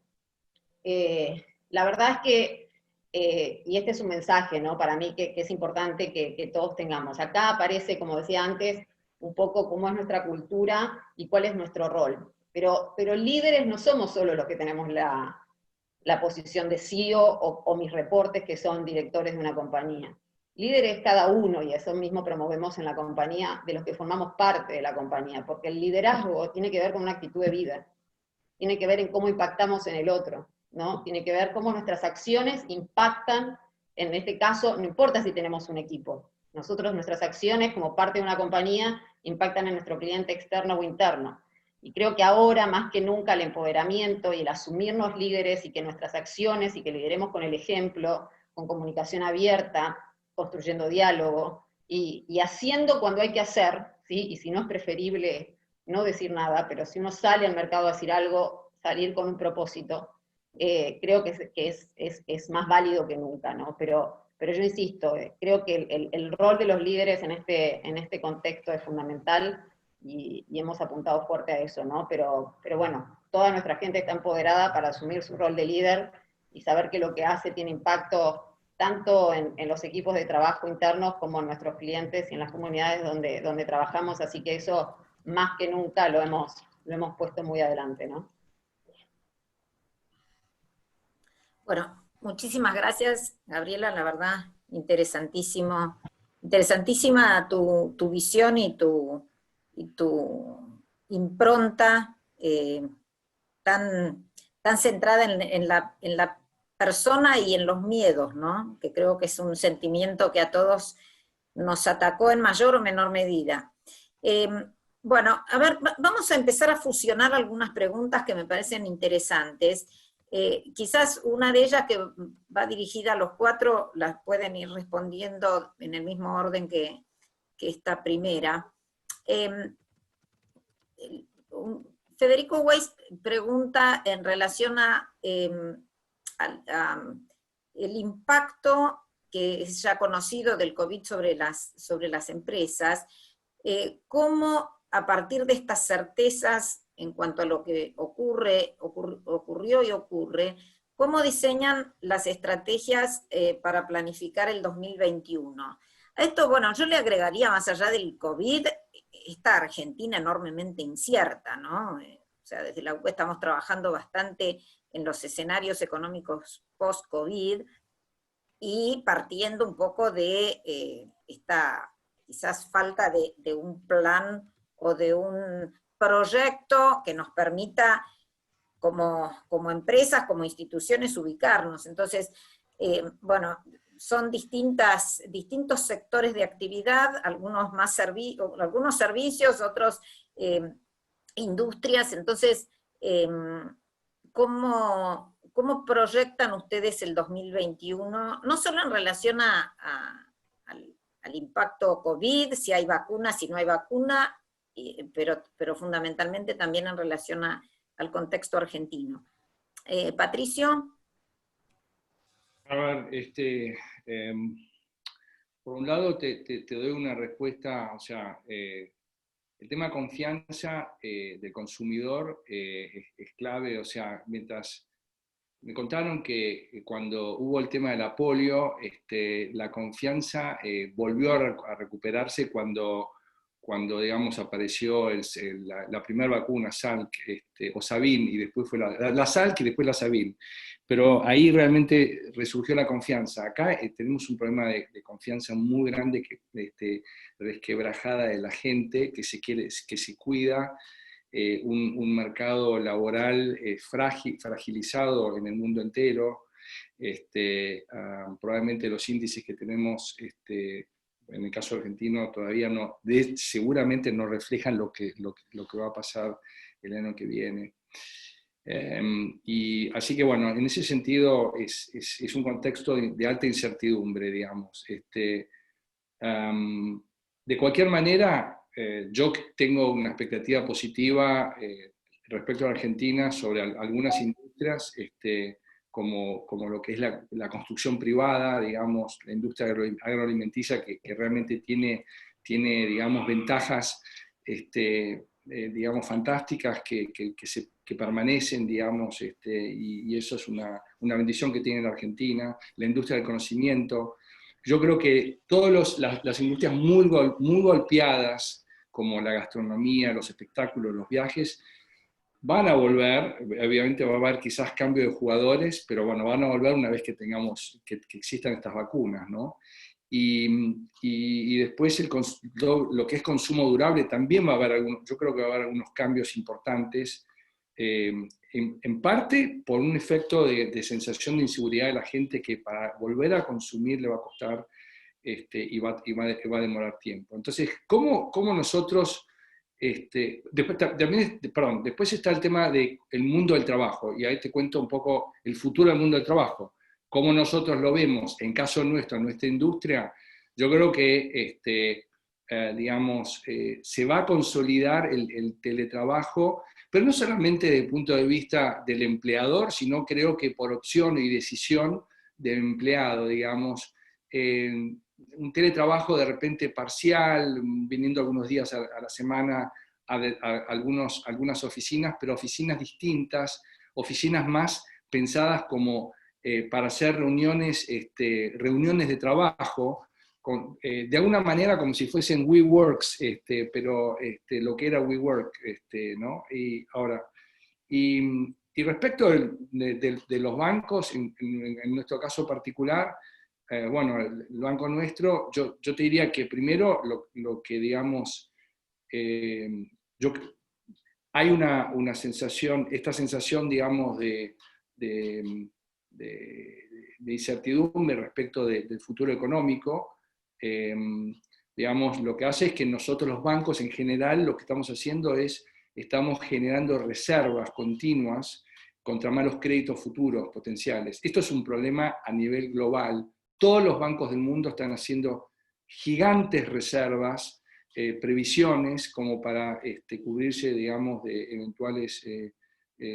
La verdad es que, y este es un mensaje, ¿no? Para mí que es importante que todos tengamos. Acá aparece, como decía antes, un poco cómo es nuestra cultura y cuál es nuestro rol. Pero líderes no somos solo los que tenemos la posición de CEO o mis reportes que son directores de una compañía. Líderes cada uno, y eso mismo promovemos en la compañía, de los que formamos parte de la compañía, porque el liderazgo tiene que ver con una actitud de vida, tiene que ver en cómo impactamos en el otro, ¿no? Tiene que ver cómo nuestras acciones impactan, en este caso, no importa si tenemos un equipo, nuestras acciones como parte de una compañía impactan en nuestro cliente externo o interno. Y creo que ahora, más que nunca, el empoderamiento y el asumirnos líderes y que nuestras acciones y que lideremos con el ejemplo, con comunicación abierta, construyendo diálogo y haciendo cuando hay que hacer, ¿sí? Y si no es preferible no decir nada, pero si uno sale al mercado a decir algo, salir con un propósito, creo que es más válido que nunca, ¿no? Pero yo insisto, creo que el rol de los líderes en este contexto es fundamental y hemos apuntado fuerte a eso, ¿no? Pero bueno, toda nuestra gente está empoderada para asumir su rol de líder y saber que lo que hace tiene impacto tanto en los equipos de trabajo internos como en nuestros clientes y en las comunidades donde trabajamos, así que eso más que nunca lo hemos puesto muy adelante, ¿no? Bueno, muchísimas gracias, Gabriela, la verdad, interesantísima tu visión y tu impronta tan centrada en la persona y en los miedos, ¿no? Que creo que es un sentimiento que a todos nos atacó en mayor o menor medida. Bueno, a ver, vamos a empezar a fusionar algunas preguntas que me parecen interesantes. Quizás una de ellas que va dirigida a los cuatro, las pueden ir respondiendo en el mismo orden que esta primera. Federico Weiss pregunta en relación a el impacto que es ya conocido del COVID sobre las empresas, cómo a partir de estas certezas en cuanto a lo que ocurrió y ocurre, cómo diseñan las estrategias para planificar el 2021. A esto, bueno, yo le agregaría, más allá del COVID, esta Argentina enormemente incierta, ¿no? O sea, desde la UP estamos trabajando bastante en los escenarios económicos post-COVID y partiendo un poco de esta quizás falta de un plan o de un proyecto que nos permita como empresas, como instituciones ubicarnos. Entonces, bueno, son distintos sectores de actividad, algunos algunos servicios, otros industrias. Entonces, ¿cómo proyectan ustedes el 2021? No solo en relación al impacto COVID, si hay vacuna, si no hay vacuna, pero fundamentalmente también en relación al contexto argentino. Patricio. A ver, por un lado te doy una respuesta, o sea, el tema de confianza del consumidor es clave, o sea, mientras me contaron que cuando hubo el tema de la polio, la confianza volvió a recuperarse cuando digamos, apareció la primera vacuna, Salk, o Sabin, y después fue la Salk y después la Sabin. Pero ahí realmente resurgió la confianza. Acá tenemos un problema de confianza muy grande, resquebrajada de la gente que se cuida, un mercado laboral fragilizado en el mundo entero. Probablemente los índices que tenemos en el caso argentino todavía seguramente no reflejan lo que va a pasar el año que viene. Y así que bueno, en ese sentido es un contexto de alta incertidumbre, digamos. De cualquier manera, yo tengo una expectativa positiva respecto a Argentina sobre algunas industrias, como lo que es la construcción privada, digamos, la industria agroalimenticia que realmente tiene, digamos, ventajas, digamos, fantásticas que permanecen, digamos, y eso es una bendición que tiene la Argentina. La industria del conocimiento. Yo creo que todas las industrias muy golpeadas, como la gastronomía, los espectáculos, los viajes, van a volver. Obviamente va a haber quizás cambio de jugadores, pero bueno, van a volver una vez que existan estas vacunas, ¿no? Y después lo que es consumo durable también va a haber yo creo que va a haber algunos cambios importantes, en parte por un efecto de sensación de inseguridad de la gente que para volver a consumir le va a costar y va a demorar tiempo. Entonces, ¿cómo nosotros Después está el tema del mundo del trabajo, y ahí te cuento un poco el futuro del mundo del trabajo. Cómo nosotros lo vemos, en caso nuestro, en nuestra industria, yo creo que se va a consolidar el teletrabajo, pero no solamente desde el punto de vista del empleador, sino creo que por opción y decisión del empleado, digamos, un teletrabajo de repente parcial, viniendo algunos días a la semana a algunas oficinas, pero oficinas distintas, oficinas más pensadas como para hacer reuniones de trabajo, de alguna manera como si fuesen WeWorks, pero lo que era WeWork, ¿no? Y respecto de los bancos, en nuestro caso particular, bueno, el banco nuestro, yo te diría que primero lo que digamos, hay una sensación, esta sensación, digamos, de incertidumbre respecto del futuro económico. Digamos, lo que hace es que nosotros los bancos en general lo que estamos haciendo es, estamos generando reservas continuas contra malos créditos futuros potenciales. Esto es un problema a nivel global. Todos los bancos del mundo están haciendo gigantes reservas, previsiones, como para cubrirse, digamos, de eventuales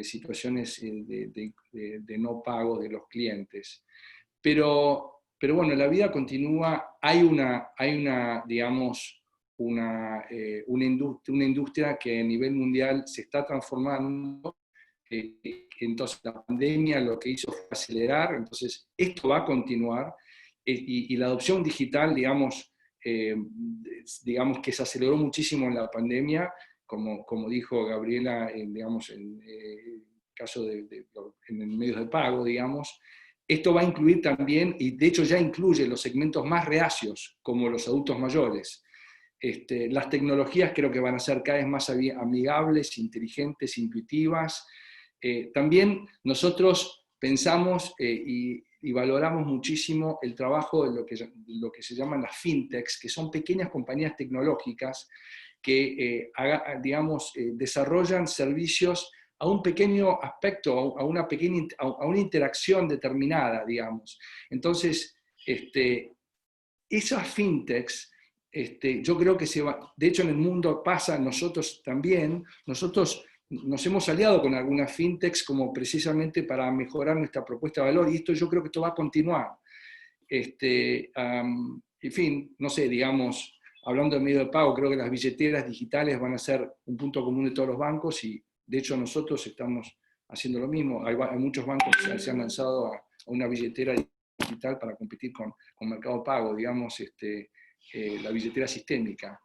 situaciones de no pago de los clientes. Pero bueno, la vida continúa, hay digamos, una industria que a nivel mundial se está transformando. Entonces la pandemia lo que hizo fue acelerar, entonces esto va a continuar, y la adopción digital, digamos que se aceleró muchísimo en la pandemia, como dijo Gabriela, digamos, en el caso en medios de pago, digamos. Esto va a incluir también, y de hecho ya incluye los segmentos más reacios, como los adultos mayores. Las tecnologías creo que van a ser cada vez más amigables, inteligentes, intuitivas. También nosotros pensamos y valoramos muchísimo el trabajo de lo que se llaman las fintechs, que son pequeñas compañías tecnológicas que desarrollan servicios a un pequeño aspecto, a una interacción determinada, digamos. Entonces, esas fintechs, yo creo que de hecho en el mundo pasa, nosotros también, nosotros nos hemos aliado con algunas fintechs como precisamente para mejorar nuestra propuesta de valor, y yo creo que esto va a continuar. En fin, no sé, digamos, hablando de medio de pago, creo que las billeteras digitales van a ser un punto común de todos los bancos, y de hecho nosotros estamos haciendo lo mismo. Hay muchos bancos que se han lanzado a una billetera digital para competir con Mercado Pago, digamos, la billetera sistémica.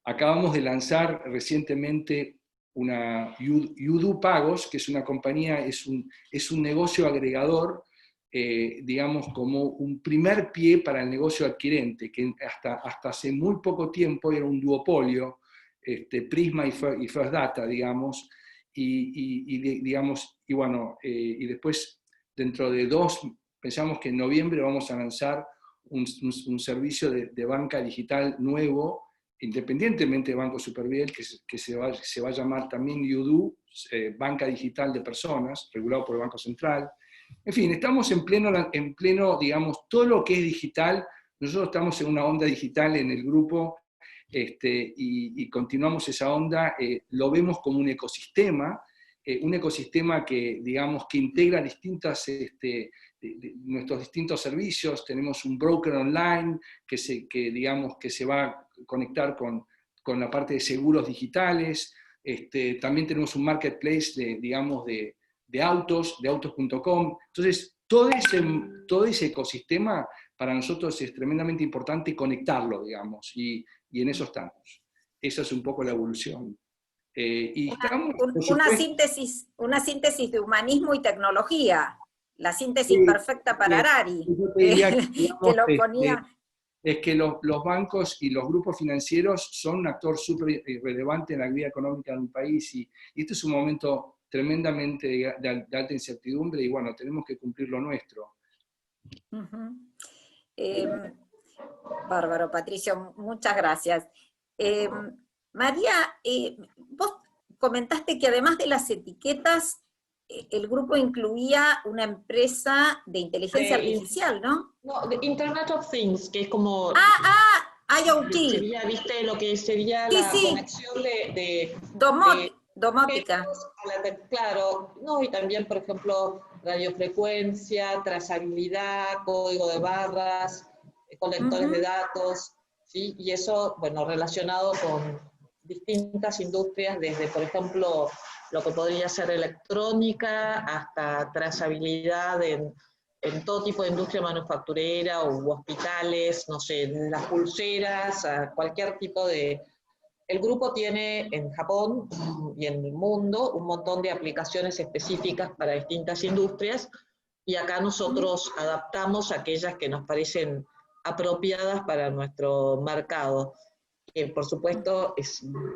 Acabamos de lanzar recientemente una Yudu Pagos, que es una compañía, es un negocio agregador, digamos, como un primer pie para el negocio adquirente, que hasta hace muy poco tiempo era un duopolio, Prisma y First Data, digamos, y bueno, y después dentro de pensamos que en noviembre vamos a lanzar un servicio de banca digital nuevo, independientemente de Banco Superviel, que se va a llamar también Yudu, Banca Digital de Personas, regulado por el Banco Central. En fin, estamos en pleno, digamos, todo lo que es digital, nosotros estamos en una onda digital en el grupo, y continuamos esa onda, lo vemos como un ecosistema que, digamos, que integra nuestros distintos servicios. Tenemos un broker online digamos, que se va a conectar con la parte de seguros digitales. También tenemos un marketplace de autos.com. Entonces, todo ese ecosistema para nosotros es tremendamente importante conectarlo, digamos, y en eso estamos. Esa es un poco la evolución. Una síntesis de humanismo y tecnología, la síntesis perfecta para Harari, que lo ponía... Es que los bancos y los grupos financieros son un actor súper relevante en la vida económica de un país, y este es un momento tremendamente de alta incertidumbre, y bueno, tenemos que cumplir lo nuestro. Bárbaro, Patricio, muchas gracias. María, vos comentaste que además de las etiquetas, el grupo incluía una empresa de inteligencia artificial, ¿no? No, de Internet of Things, que es como... IoT. Sería, viste, lo que sería Sí, la sí. conexión de Domótica. claro, no, y también, por ejemplo, radiofrecuencia, trazabilidad, código de barras, colectores de datos, ¿sí? Y eso, bueno, relacionado con distintas industrias, desde, por ejemplo, lo que podría ser electrónica, hasta trazabilidad en todo tipo de industria manufacturera o hospitales, no sé, las pulseras, a cualquier tipo de... El grupo tiene en Japón y en el mundo un montón de aplicaciones específicas para distintas industrias, y acá nosotros adaptamos aquellas que nos parecen apropiadas para nuestro mercado, que por supuesto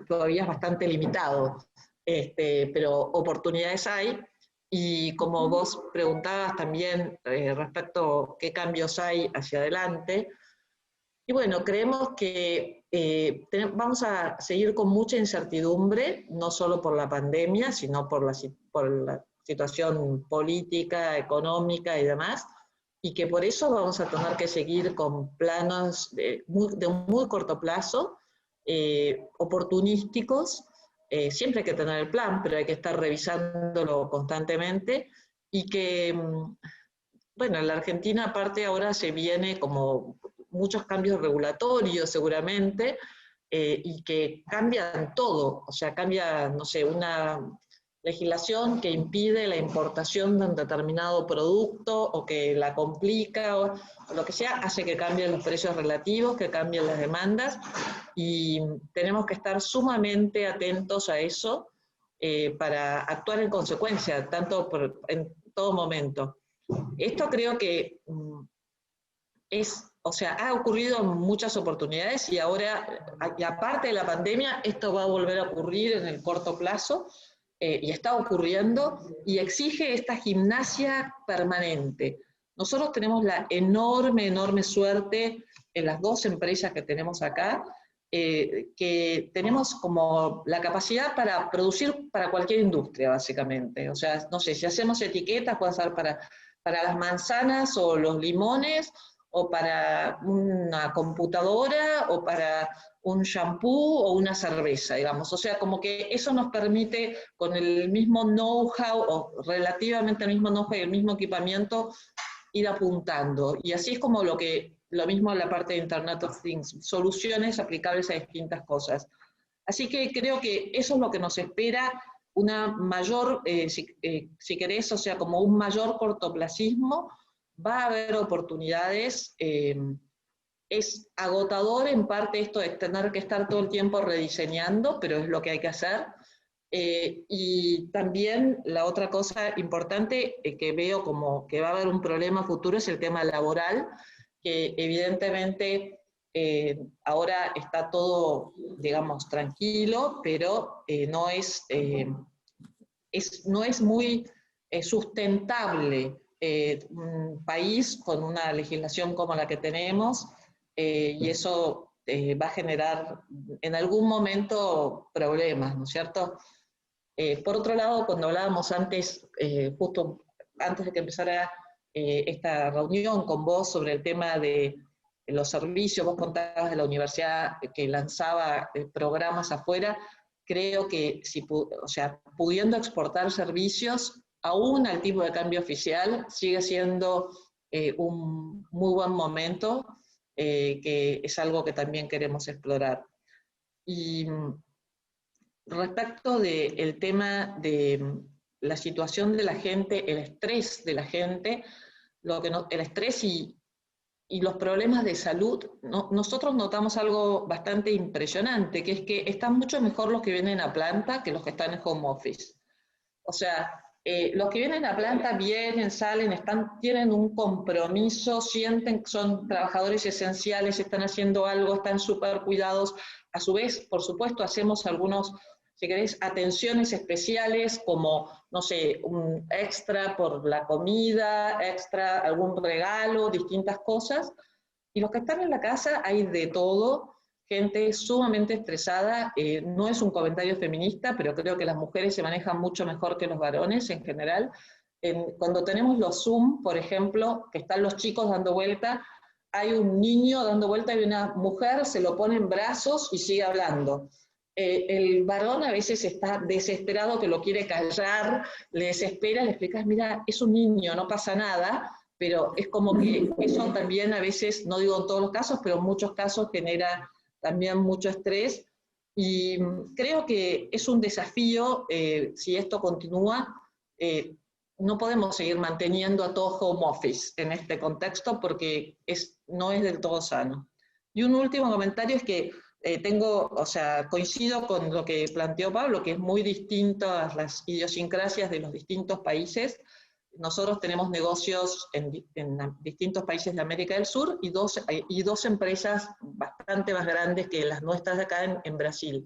todavía es bastante limitado, pero oportunidades hay. Y como vos preguntabas también respecto a qué cambios hay hacia adelante, y bueno, creemos que vamos a seguir con mucha incertidumbre, no solo por la pandemia, sino por la situación política, económica y demás, y que por eso vamos a tener que seguir con planos de muy corto plazo, oportunísticos. Siempre hay que tener el plan, pero hay que estar revisándolo constantemente, y que, bueno, en la Argentina aparte ahora se viene como muchos cambios regulatorios seguramente, y que cambian todo, o sea, cambia, no sé, una legislación que impide la importación de un determinado producto o que la complica o lo que sea, hace que cambien los precios relativos, que cambien las demandas, y tenemos que estar sumamente atentos a eso para actuar en consecuencia, en todo momento. Esto creo que o sea, ha ocurrido en muchas oportunidades, y ahora, y aparte de la pandemia, esto va a volver a ocurrir en el corto plazo, y está ocurriendo, y exige esta gimnasia permanente. Nosotros tenemos la enorme suerte en las dos empresas que tenemos acá, que tenemos como la capacidad para producir para cualquier industria, básicamente. O sea, no sé, si hacemos etiquetas, puede ser para las manzanas o los limones, o para una computadora, o para un shampoo o una cerveza, digamos. O sea, como que eso nos permite, con el mismo know-how, o relativamente el mismo know-how y el mismo equipamiento, ir apuntando. Y así es como lo mismo en la parte de Internet of Things, soluciones aplicables a distintas cosas. Así que creo que eso es lo que nos espera, una mayor, si querés, o sea, como un mayor cortoplacismo. Va a haber oportunidades. Es agotador en parte esto de tener que estar todo el tiempo rediseñando, pero es lo que hay que hacer. Y también la otra cosa importante que veo como que va a haber un problema futuro es el tema laboral, que evidentemente ahora está todo, digamos, tranquilo, pero no es muy sustentable un país con una legislación como la que tenemos, y eso va a generar en algún momento problemas, ¿no es cierto? Por otro lado, cuando hablábamos antes, justo antes de que empezara esta reunión con vos sobre el tema de los servicios, vos contabas de la universidad que lanzaba programas afuera. Creo que o sea, pudiendo exportar servicios, aún al tipo de cambio oficial, sigue siendo un muy buen momento, que es algo que también queremos explorar. Y respecto del tema de la situación de la gente, el estrés de la gente, el estrés y los problemas de salud, nosotros notamos algo bastante impresionante, que es que están mucho mejor los que vienen a planta que los que están en home office. O sea, los que vienen a planta vienen, salen, tienen un compromiso, sienten que son trabajadores esenciales, están haciendo algo, están súper cuidados. A su vez, por supuesto, hacemos algunos, si querés, atenciones especiales, como, no sé, un extra por la comida, extra algún regalo, distintas cosas. Y los que están en la casa hay de todo, gente sumamente estresada. No es un comentario feminista, pero creo que las mujeres se manejan mucho mejor que los varones en general. Cuando tenemos los Zoom, por ejemplo, que están los chicos dando vuelta, hay un niño dando vuelta y una mujer se lo pone en brazos y sigue hablando. El varón a veces está desesperado, que lo quiere callar, le desespera, le explicas, mira, es un niño, no pasa nada, pero es como que eso también a veces, no digo en todos los casos, pero en muchos casos genera también mucho estrés, y creo que es un desafío, si esto continúa, no podemos seguir manteniendo a todo home office en este contexto porque no es del todo sano. Y un último comentario es que coincido con lo que planteó Pablo, que es muy distinto a las idiosincrasias de los distintos países. Nosotros tenemos negocios en distintos países de América del Sur y dos empresas bastante más grandes que las nuestras de acá en Brasil.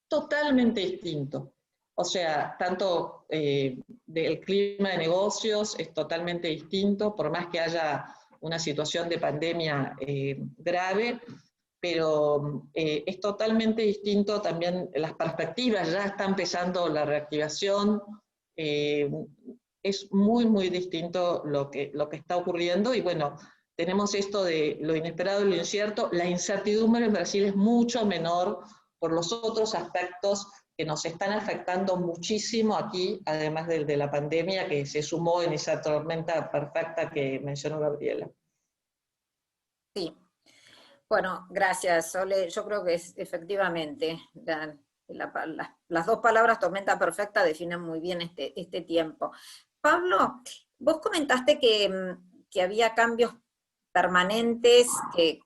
Totalmente distinto. O sea, tanto del clima de negocios es totalmente distinto, por más que haya una situación de pandemia grave, pero es totalmente distinto también las perspectivas, ya está empezando la reactivación, es muy, muy distinto lo que está ocurriendo, y bueno, tenemos esto de lo inesperado y lo incierto. La incertidumbre en Brasil es mucho menor por los otros aspectos que nos están afectando muchísimo aquí, además de la pandemia que se sumó en esa tormenta perfecta que mencionó Gabriela. Sí. Bueno, gracias, Sole. Yo creo que efectivamente las dos palabras tormenta perfecta definen muy bien este tiempo. Pablo, vos comentaste que había cambios permanentes que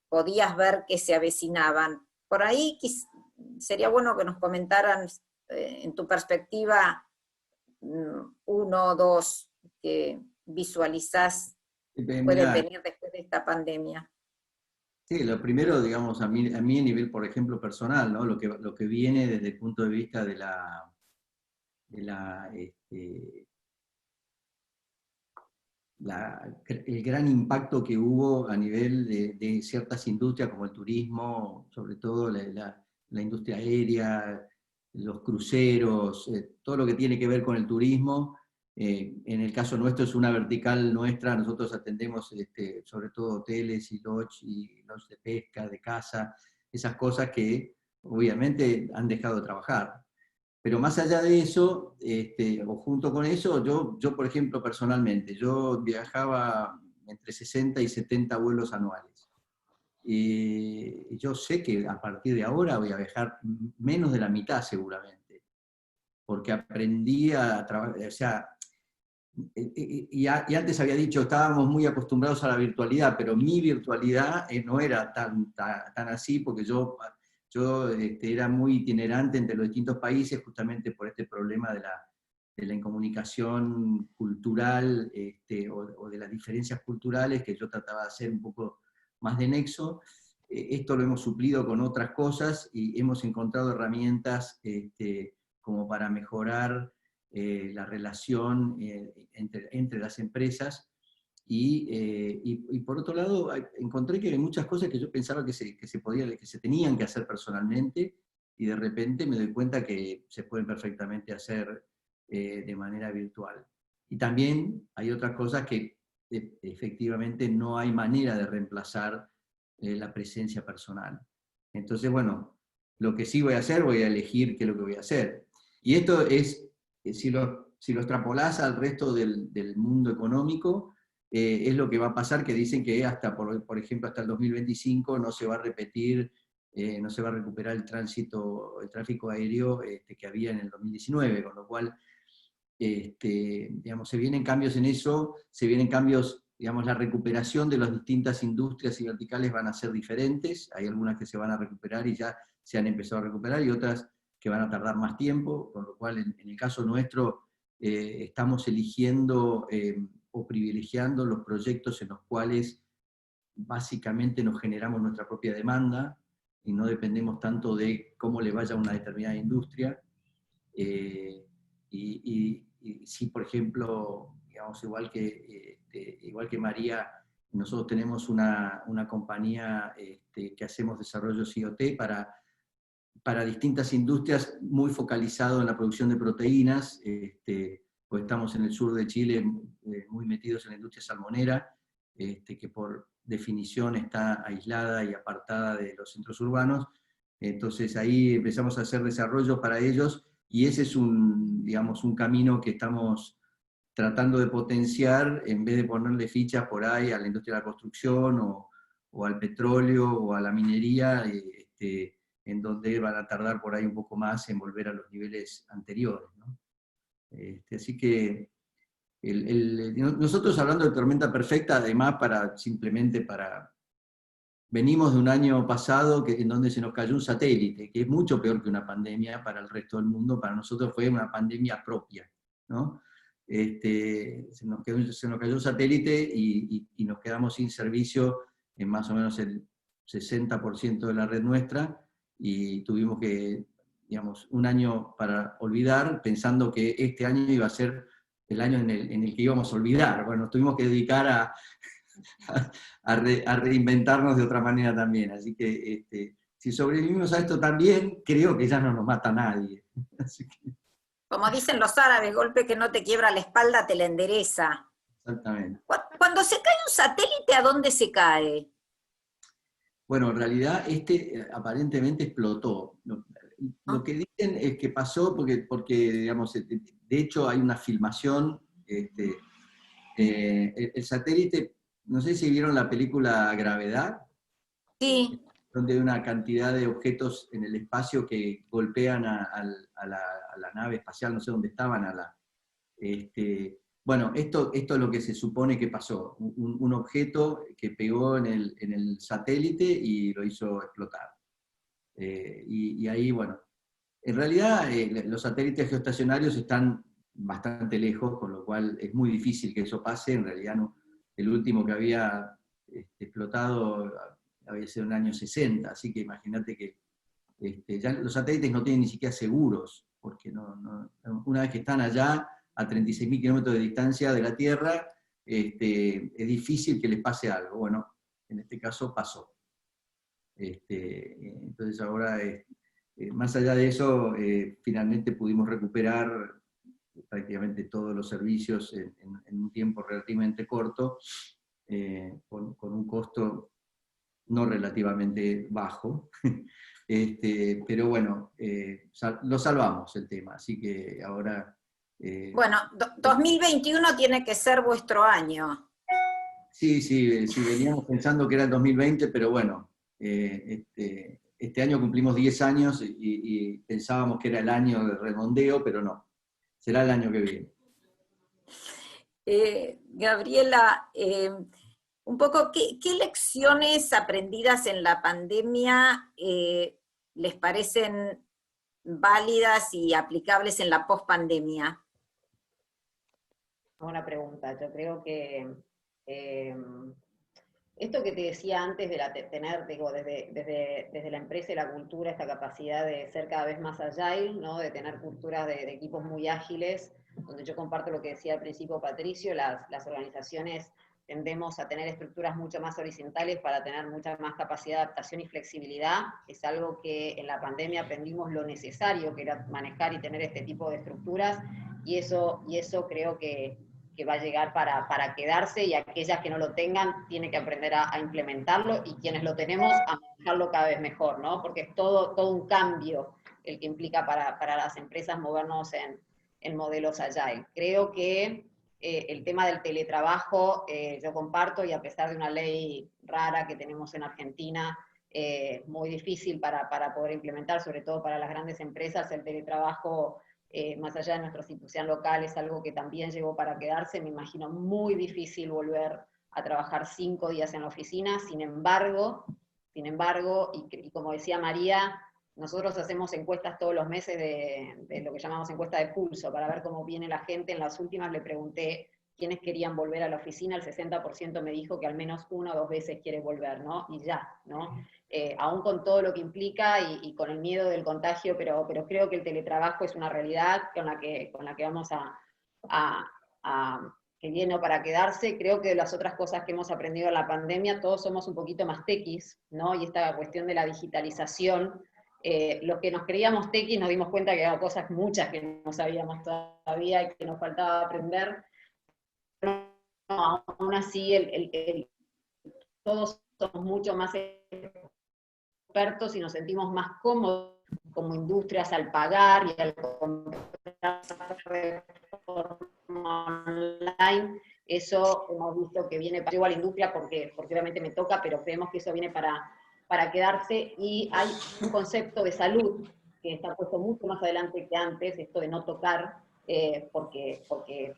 podías ver que se avecinaban. Por ahí sería bueno que nos comentaran, en tu perspectiva, uno o dos que visualizás pueden venir después de esta pandemia. Sí, lo primero, digamos, a mí a nivel, por ejemplo, personal, ¿no? Lo que viene desde el punto de vista el gran impacto que hubo a nivel de ciertas industrias como el turismo, sobre todo la industria aérea, los cruceros, todo lo que tiene que ver con el turismo. En el caso nuestro es una vertical nuestra, nosotros atendemos sobre todo hoteles y lodge de pesca, de caza, esas cosas que obviamente han dejado de trabajar. Pero más allá de eso, o junto con eso, yo por ejemplo personalmente, yo viajaba entre 60 y 70 vuelos anuales. Y yo sé que a partir de ahora voy a viajar menos de la mitad seguramente, porque aprendí a trabajar, o sea, y antes había dicho, estábamos muy acostumbrados a la virtualidad, pero mi virtualidad no era tan así, porque yo era muy itinerante entre los distintos países, justamente por este problema de la incomunicación cultural, o de las diferencias culturales, que yo trataba de hacer un poco más de nexo. Esto lo hemos suplido con otras cosas, y hemos encontrado herramientas como para mejorar la relación entre las empresas, y por otro lado encontré que hay muchas cosas que yo pensaba que se tenían que hacer personalmente, y de repente me doy cuenta que se pueden perfectamente hacer de manera virtual. Y también hay otras cosas que efectivamente no hay manera de reemplazar la presencia personal. Entonces, bueno, lo que sí voy a hacer, voy a elegir qué es lo que voy a hacer. Y esto es, si lo extrapolás al resto del mundo económico, es lo que va a pasar, que dicen que hasta, por ejemplo, hasta el 2025 no se va a repetir, no se va a recuperar el tráfico aéreo que había en el 2019, con lo cual, digamos, se vienen cambios en eso, se vienen cambios, digamos, la recuperación de las distintas industrias y verticales van a ser diferentes, hay algunas que se van a recuperar y ya se han empezado a recuperar, y otras que van a tardar más tiempo, con lo cual en el caso nuestro estamos eligiendo o privilegiando los proyectos en los cuales básicamente nos generamos nuestra propia demanda y no dependemos tanto de cómo le vaya a una determinada industria. Y si, por ejemplo, digamos, igual que María, nosotros tenemos una compañía que hacemos desarrollos IoT para distintas industrias, muy focalizado en la producción de proteínas, pues estamos en el sur de Chile muy metidos en la industria salmonera, que por definición está aislada y apartada de los centros urbanos. Entonces ahí empezamos a hacer desarrollo para ellos, y ese es digamos, un camino que estamos tratando de potenciar, en vez de ponerle fichas por ahí a la industria de la construcción, o al petróleo, o a la minería, en donde van a tardar por ahí un poco más en volver a los niveles anteriores, ¿no? Así que nosotros, hablando de tormenta perfecta, además simplemente venimos de un año pasado en donde se nos cayó un satélite, que es mucho peor que una pandemia para el resto del mundo. Para nosotros fue una pandemia propia, ¿no? Se nos cayó un satélite y nos quedamos sin servicio en más o menos el 60% de la red nuestra, y tuvimos que, digamos, un año para olvidar, pensando que este año iba a ser el año en el que íbamos a olvidar. Bueno, nos tuvimos que dedicar a reinventarnos de otra manera también. Así que si sobrevivimos a esto también, creo que ya no nos mata nadie. Así que, Como dicen los árabes, golpe que no te quiebra la espalda, te la endereza. exactamente. Cuando se cae un satélite, ¿a dónde se cae? Bueno, en realidad aparentemente explotó. Lo que dicen es que pasó porque digamos, de hecho hay una filmación, el satélite, no sé si vieron la película Gravedad, Sí. donde hay una cantidad de objetos en el espacio que golpean a la nave espacial, no sé dónde estaban, bueno, esto es lo que se supone que pasó, un objeto que pegó en el satélite y lo hizo explotar. Y ahí, bueno, en realidad los satélites geoestacionarios están bastante lejos, con lo cual es muy difícil que eso pase. En realidad no, el último que había explotado había sido en el año 60, así que imagínate que ya los satélites no tienen ni siquiera seguros, porque una vez que están allá, a 36.000 kilómetros de distancia de la Tierra, es difícil que les pase algo. Bueno, en este caso pasó. Entonces ahora, más allá de eso, finalmente pudimos recuperar prácticamente todos los servicios en un tiempo relativamente corto, con un costo no relativamente bajo. Pero bueno, lo salvamos el tema, así que ahora... Bueno, 2021 tiene que ser vuestro año. Sí, veníamos pensando que era el 2020, pero bueno, este año cumplimos 10 años y pensábamos que era el año de redondeo, pero no, será el año que viene. Gabriela, un poco, ¿qué lecciones aprendidas en la pandemia les parecen válidas y aplicables en la pospandemia? Buena pregunta. Yo creo que esto que te decía antes de tener, digo, desde la empresa y la cultura, esta capacidad de ser cada vez más agile, ¿no? De tener culturas de equipos muy ágiles, donde yo comparto lo que decía al principio Patricio, las organizaciones tendemos a tener estructuras mucho más horizontales para tener mucha más capacidad de adaptación y flexibilidad. Es algo que en la pandemia aprendimos lo necesario que era manejar y tener este tipo de estructuras, y eso creo que va a llegar para quedarse, y aquellas que no lo tengan tienen que aprender a implementarlo, y quienes lo tenemos a manejarlo cada vez mejor, ¿no? Porque es todo un cambio el que implica para las empresas movernos en modelos agile. Creo que el tema del teletrabajo yo comparto, y a pesar de una ley rara que tenemos en Argentina, muy difícil para poder implementar, sobre todo para las grandes empresas, el teletrabajo más allá de nuestra institución local, es algo que también llegó para quedarse. Me imagino muy difícil volver a trabajar 5 días en la oficina. Sin embargo, y como decía María, nosotros hacemos encuestas todos los meses de lo que llamamos encuesta de pulso, para ver cómo viene la gente. En las últimas le pregunté quiénes querían volver a la oficina, el 60% me dijo que al menos 1 o 2 veces quiere volver, ¿no? Y ya, ¿no? Aún con todo lo que implica y con el miedo del contagio, pero creo que el teletrabajo es una realidad con la que vamos a viene para quedarse. Creo que de las otras cosas que hemos aprendido en la pandemia, todos somos un poquito más tequis, ¿no? Y esta cuestión de la digitalización, los que nos creíamos tequis nos dimos cuenta que había cosas muchas que no sabíamos todavía y que nos faltaba aprender. No, aún así, todos somos mucho más expertos y nos sentimos más cómodos como industrias al pagar y al comprar de forma online. Eso hemos visto que viene para... Llego a la industria porque obviamente me toca, pero creemos que eso viene para quedarse, y hay un concepto de salud que está puesto mucho más adelante que antes, esto de no tocar, porque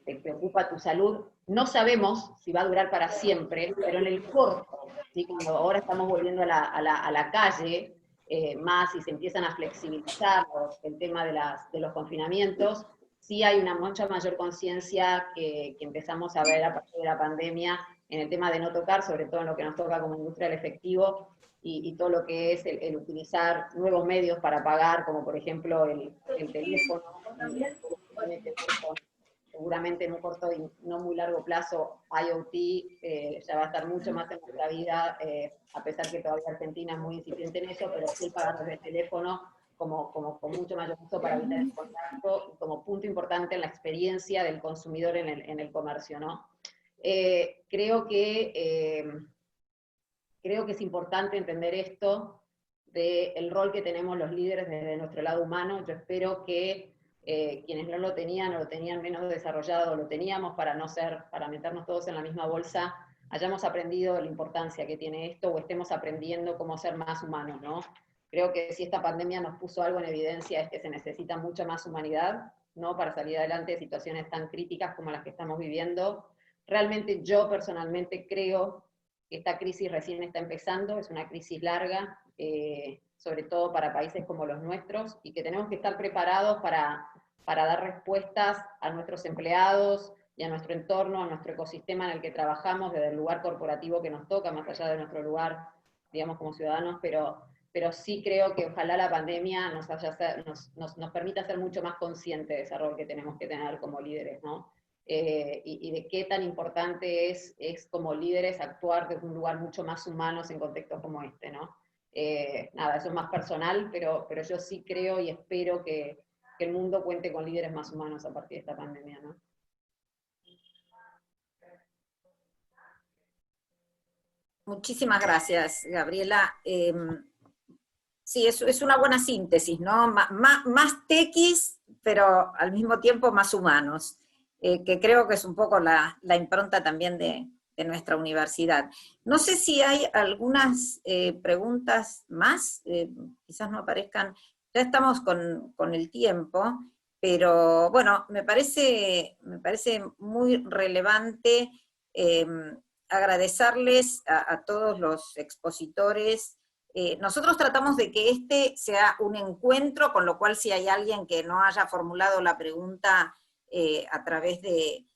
te preocupa tu salud. No sabemos si va a durar para siempre, pero en el corto, ¿sí? Cuando ahora estamos volviendo a la calle, más y se empiezan a flexibilizar el tema de los confinamientos, sí hay una mucha mayor conciencia que empezamos a ver a partir de la pandemia en el tema de no tocar, sobre todo en lo que nos toca como industria del efectivo, y todo lo que es el utilizar nuevos medios para pagar, como por ejemplo el teléfono, seguramente en un corto y no muy largo plazo IoT ya va a estar mucho más en nuestra vida, a pesar que todavía Argentina es muy incipiente en eso, pero sí pagar desde el teléfono como con mucho mayor uso para evitar el contacto, como punto importante en la experiencia del consumidor en el comercio, ¿no? Creo que es importante entender esto del rol que tenemos los líderes desde nuestro lado humano. Yo espero que quienes no lo tenían o lo tenían menos desarrollado, lo teníamos para meternos todos en la misma bolsa, hayamos aprendido la importancia que tiene esto, o estemos aprendiendo cómo ser más humanos, ¿no? Creo que si esta pandemia nos puso algo en evidencia es que se necesita mucha más humanidad, ¿no? Para salir adelante de situaciones tan críticas como las que estamos viviendo. Realmente yo personalmente creo que esta crisis recién está empezando, es una crisis larga, sobre todo para países como los nuestros, y que tenemos que estar preparados para dar respuestas a nuestros empleados y a nuestro entorno, a nuestro ecosistema en el que trabajamos, desde el lugar corporativo que nos toca, más allá de nuestro lugar, digamos, como ciudadanos, pero sí creo que ojalá la pandemia nos permita ser mucho más conscientes de ese rol que tenemos que tener como líderes, ¿no? Y de qué tan importante es como líderes actuar desde un lugar mucho más humanos en contextos como este, ¿no? Nada, eso es más personal, pero yo sí creo y espero que el mundo cuente con líderes más humanos a partir de esta pandemia, ¿no? Muchísimas gracias, Gabriela. Sí, es una buena síntesis, ¿no? Más tequis, pero al mismo tiempo más humanos, que creo que es un poco la impronta también de nuestra universidad. No sé si hay algunas preguntas más, quizás no aparezcan, ya estamos con el tiempo, pero bueno, me parece muy relevante agradecerles a todos los expositores. Nosotros tratamos de que este sea un encuentro, con lo cual si hay alguien que no haya formulado la pregunta a través de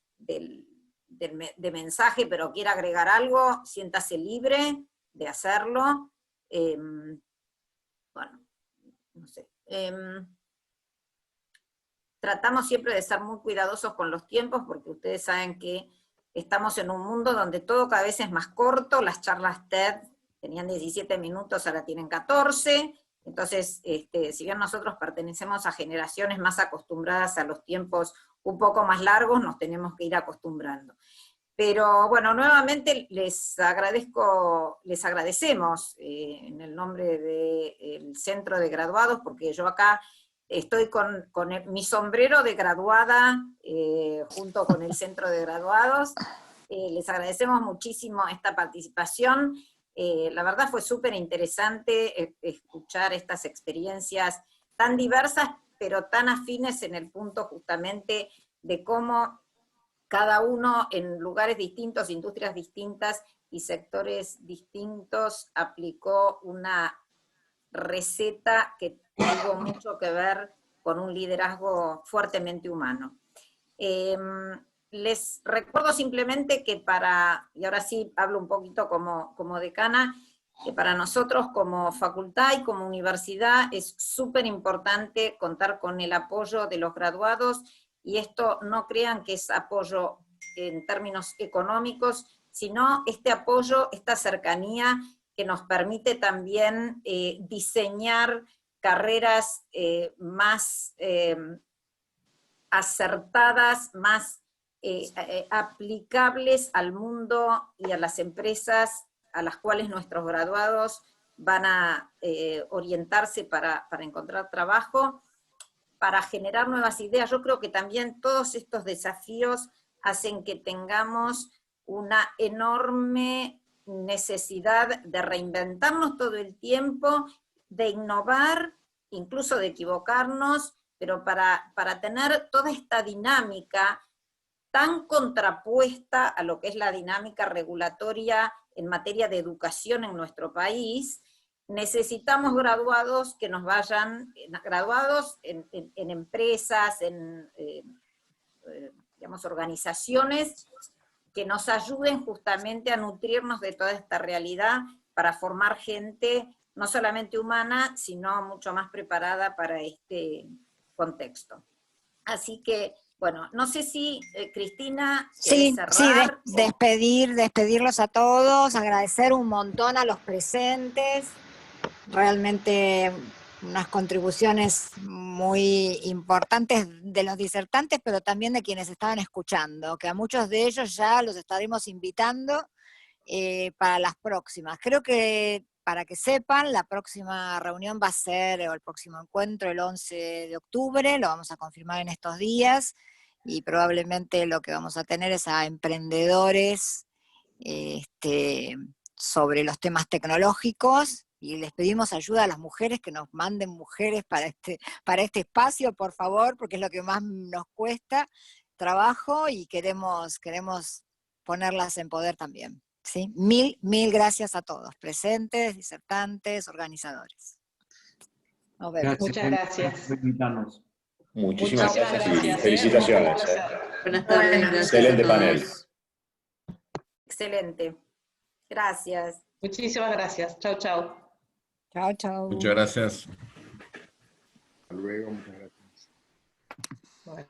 mensaje, pero quiera agregar algo, siéntase libre de hacerlo. Bueno, no sé. Tratamos siempre de ser muy cuidadosos con los tiempos, porque ustedes saben que estamos en un mundo donde todo cada vez es más corto. Las charlas TED tenían 17 minutos, ahora tienen 14, entonces, si bien nosotros pertenecemos a generaciones más acostumbradas a los tiempos un poco más largos, nos tenemos que ir acostumbrando. Pero bueno, nuevamente les agradecemos en el nombre del Centro de Graduados, porque yo acá estoy con mi sombrero de graduada junto con el Centro de Graduados. Les agradecemos muchísimo esta participación. La verdad fue súper interesante escuchar estas experiencias tan diversas, pero tan afines en el punto justamente de cómo cada uno en lugares distintos, industrias distintas y sectores distintos aplicó una receta que tuvo mucho que ver con un liderazgo fuertemente humano. Les recuerdo simplemente que y ahora sí hablo un poquito como decana, que para nosotros como facultad y como universidad es súper importante contar con el apoyo de los graduados, y esto no crean que es apoyo en términos económicos, sino este apoyo, esta cercanía que nos permite también diseñar carreras más acertadas, más aplicables al mundo y a las empresas a las cuales nuestros graduados van a orientarse para encontrar trabajo, para generar nuevas ideas. Yo creo que también todos estos desafíos hacen que tengamos una enorme necesidad de reinventarnos todo el tiempo, de innovar, incluso de equivocarnos, pero para tener toda esta dinámica tan contrapuesta a lo que es la dinámica regulatoria en materia de educación en nuestro país, necesitamos graduados que nos vayan, graduados en empresas, en digamos, organizaciones que nos ayuden justamente a nutrirnos de toda esta realidad para formar gente no solamente humana, sino mucho más preparada para este contexto. Así que, bueno, no sé si Cristina quiere cerrar. Despedirlos a todos, agradecer un montón a los presentes, realmente unas contribuciones muy importantes de los disertantes, pero también de quienes estaban escuchando, que a muchos de ellos ya los estaremos invitando para las próximas. Creo que, para que sepan, la próxima reunión va a ser, o el próximo encuentro, el 11 de octubre, lo vamos a confirmar en estos días, y probablemente lo que vamos a tener es a emprendedores sobre los temas tecnológicos, y les pedimos ayuda a las mujeres, que nos manden mujeres para este espacio, por favor, porque es lo que más nos cuesta trabajo, y queremos ponerlas en poder también. ¿Sí? Mil gracias a todos, presentes, disertantes, organizadores. Nos vemos. Muchas gracias por invitarnos. Muchísimas gracias y gracias. felicitaciones. Buenas tardes. Gracias Excelente a todos. panel. Excelente. Gracias. Muchísimas gracias. Chau, chau. Chao. Muchas gracias. Hasta luego, muchas gracias. Bueno.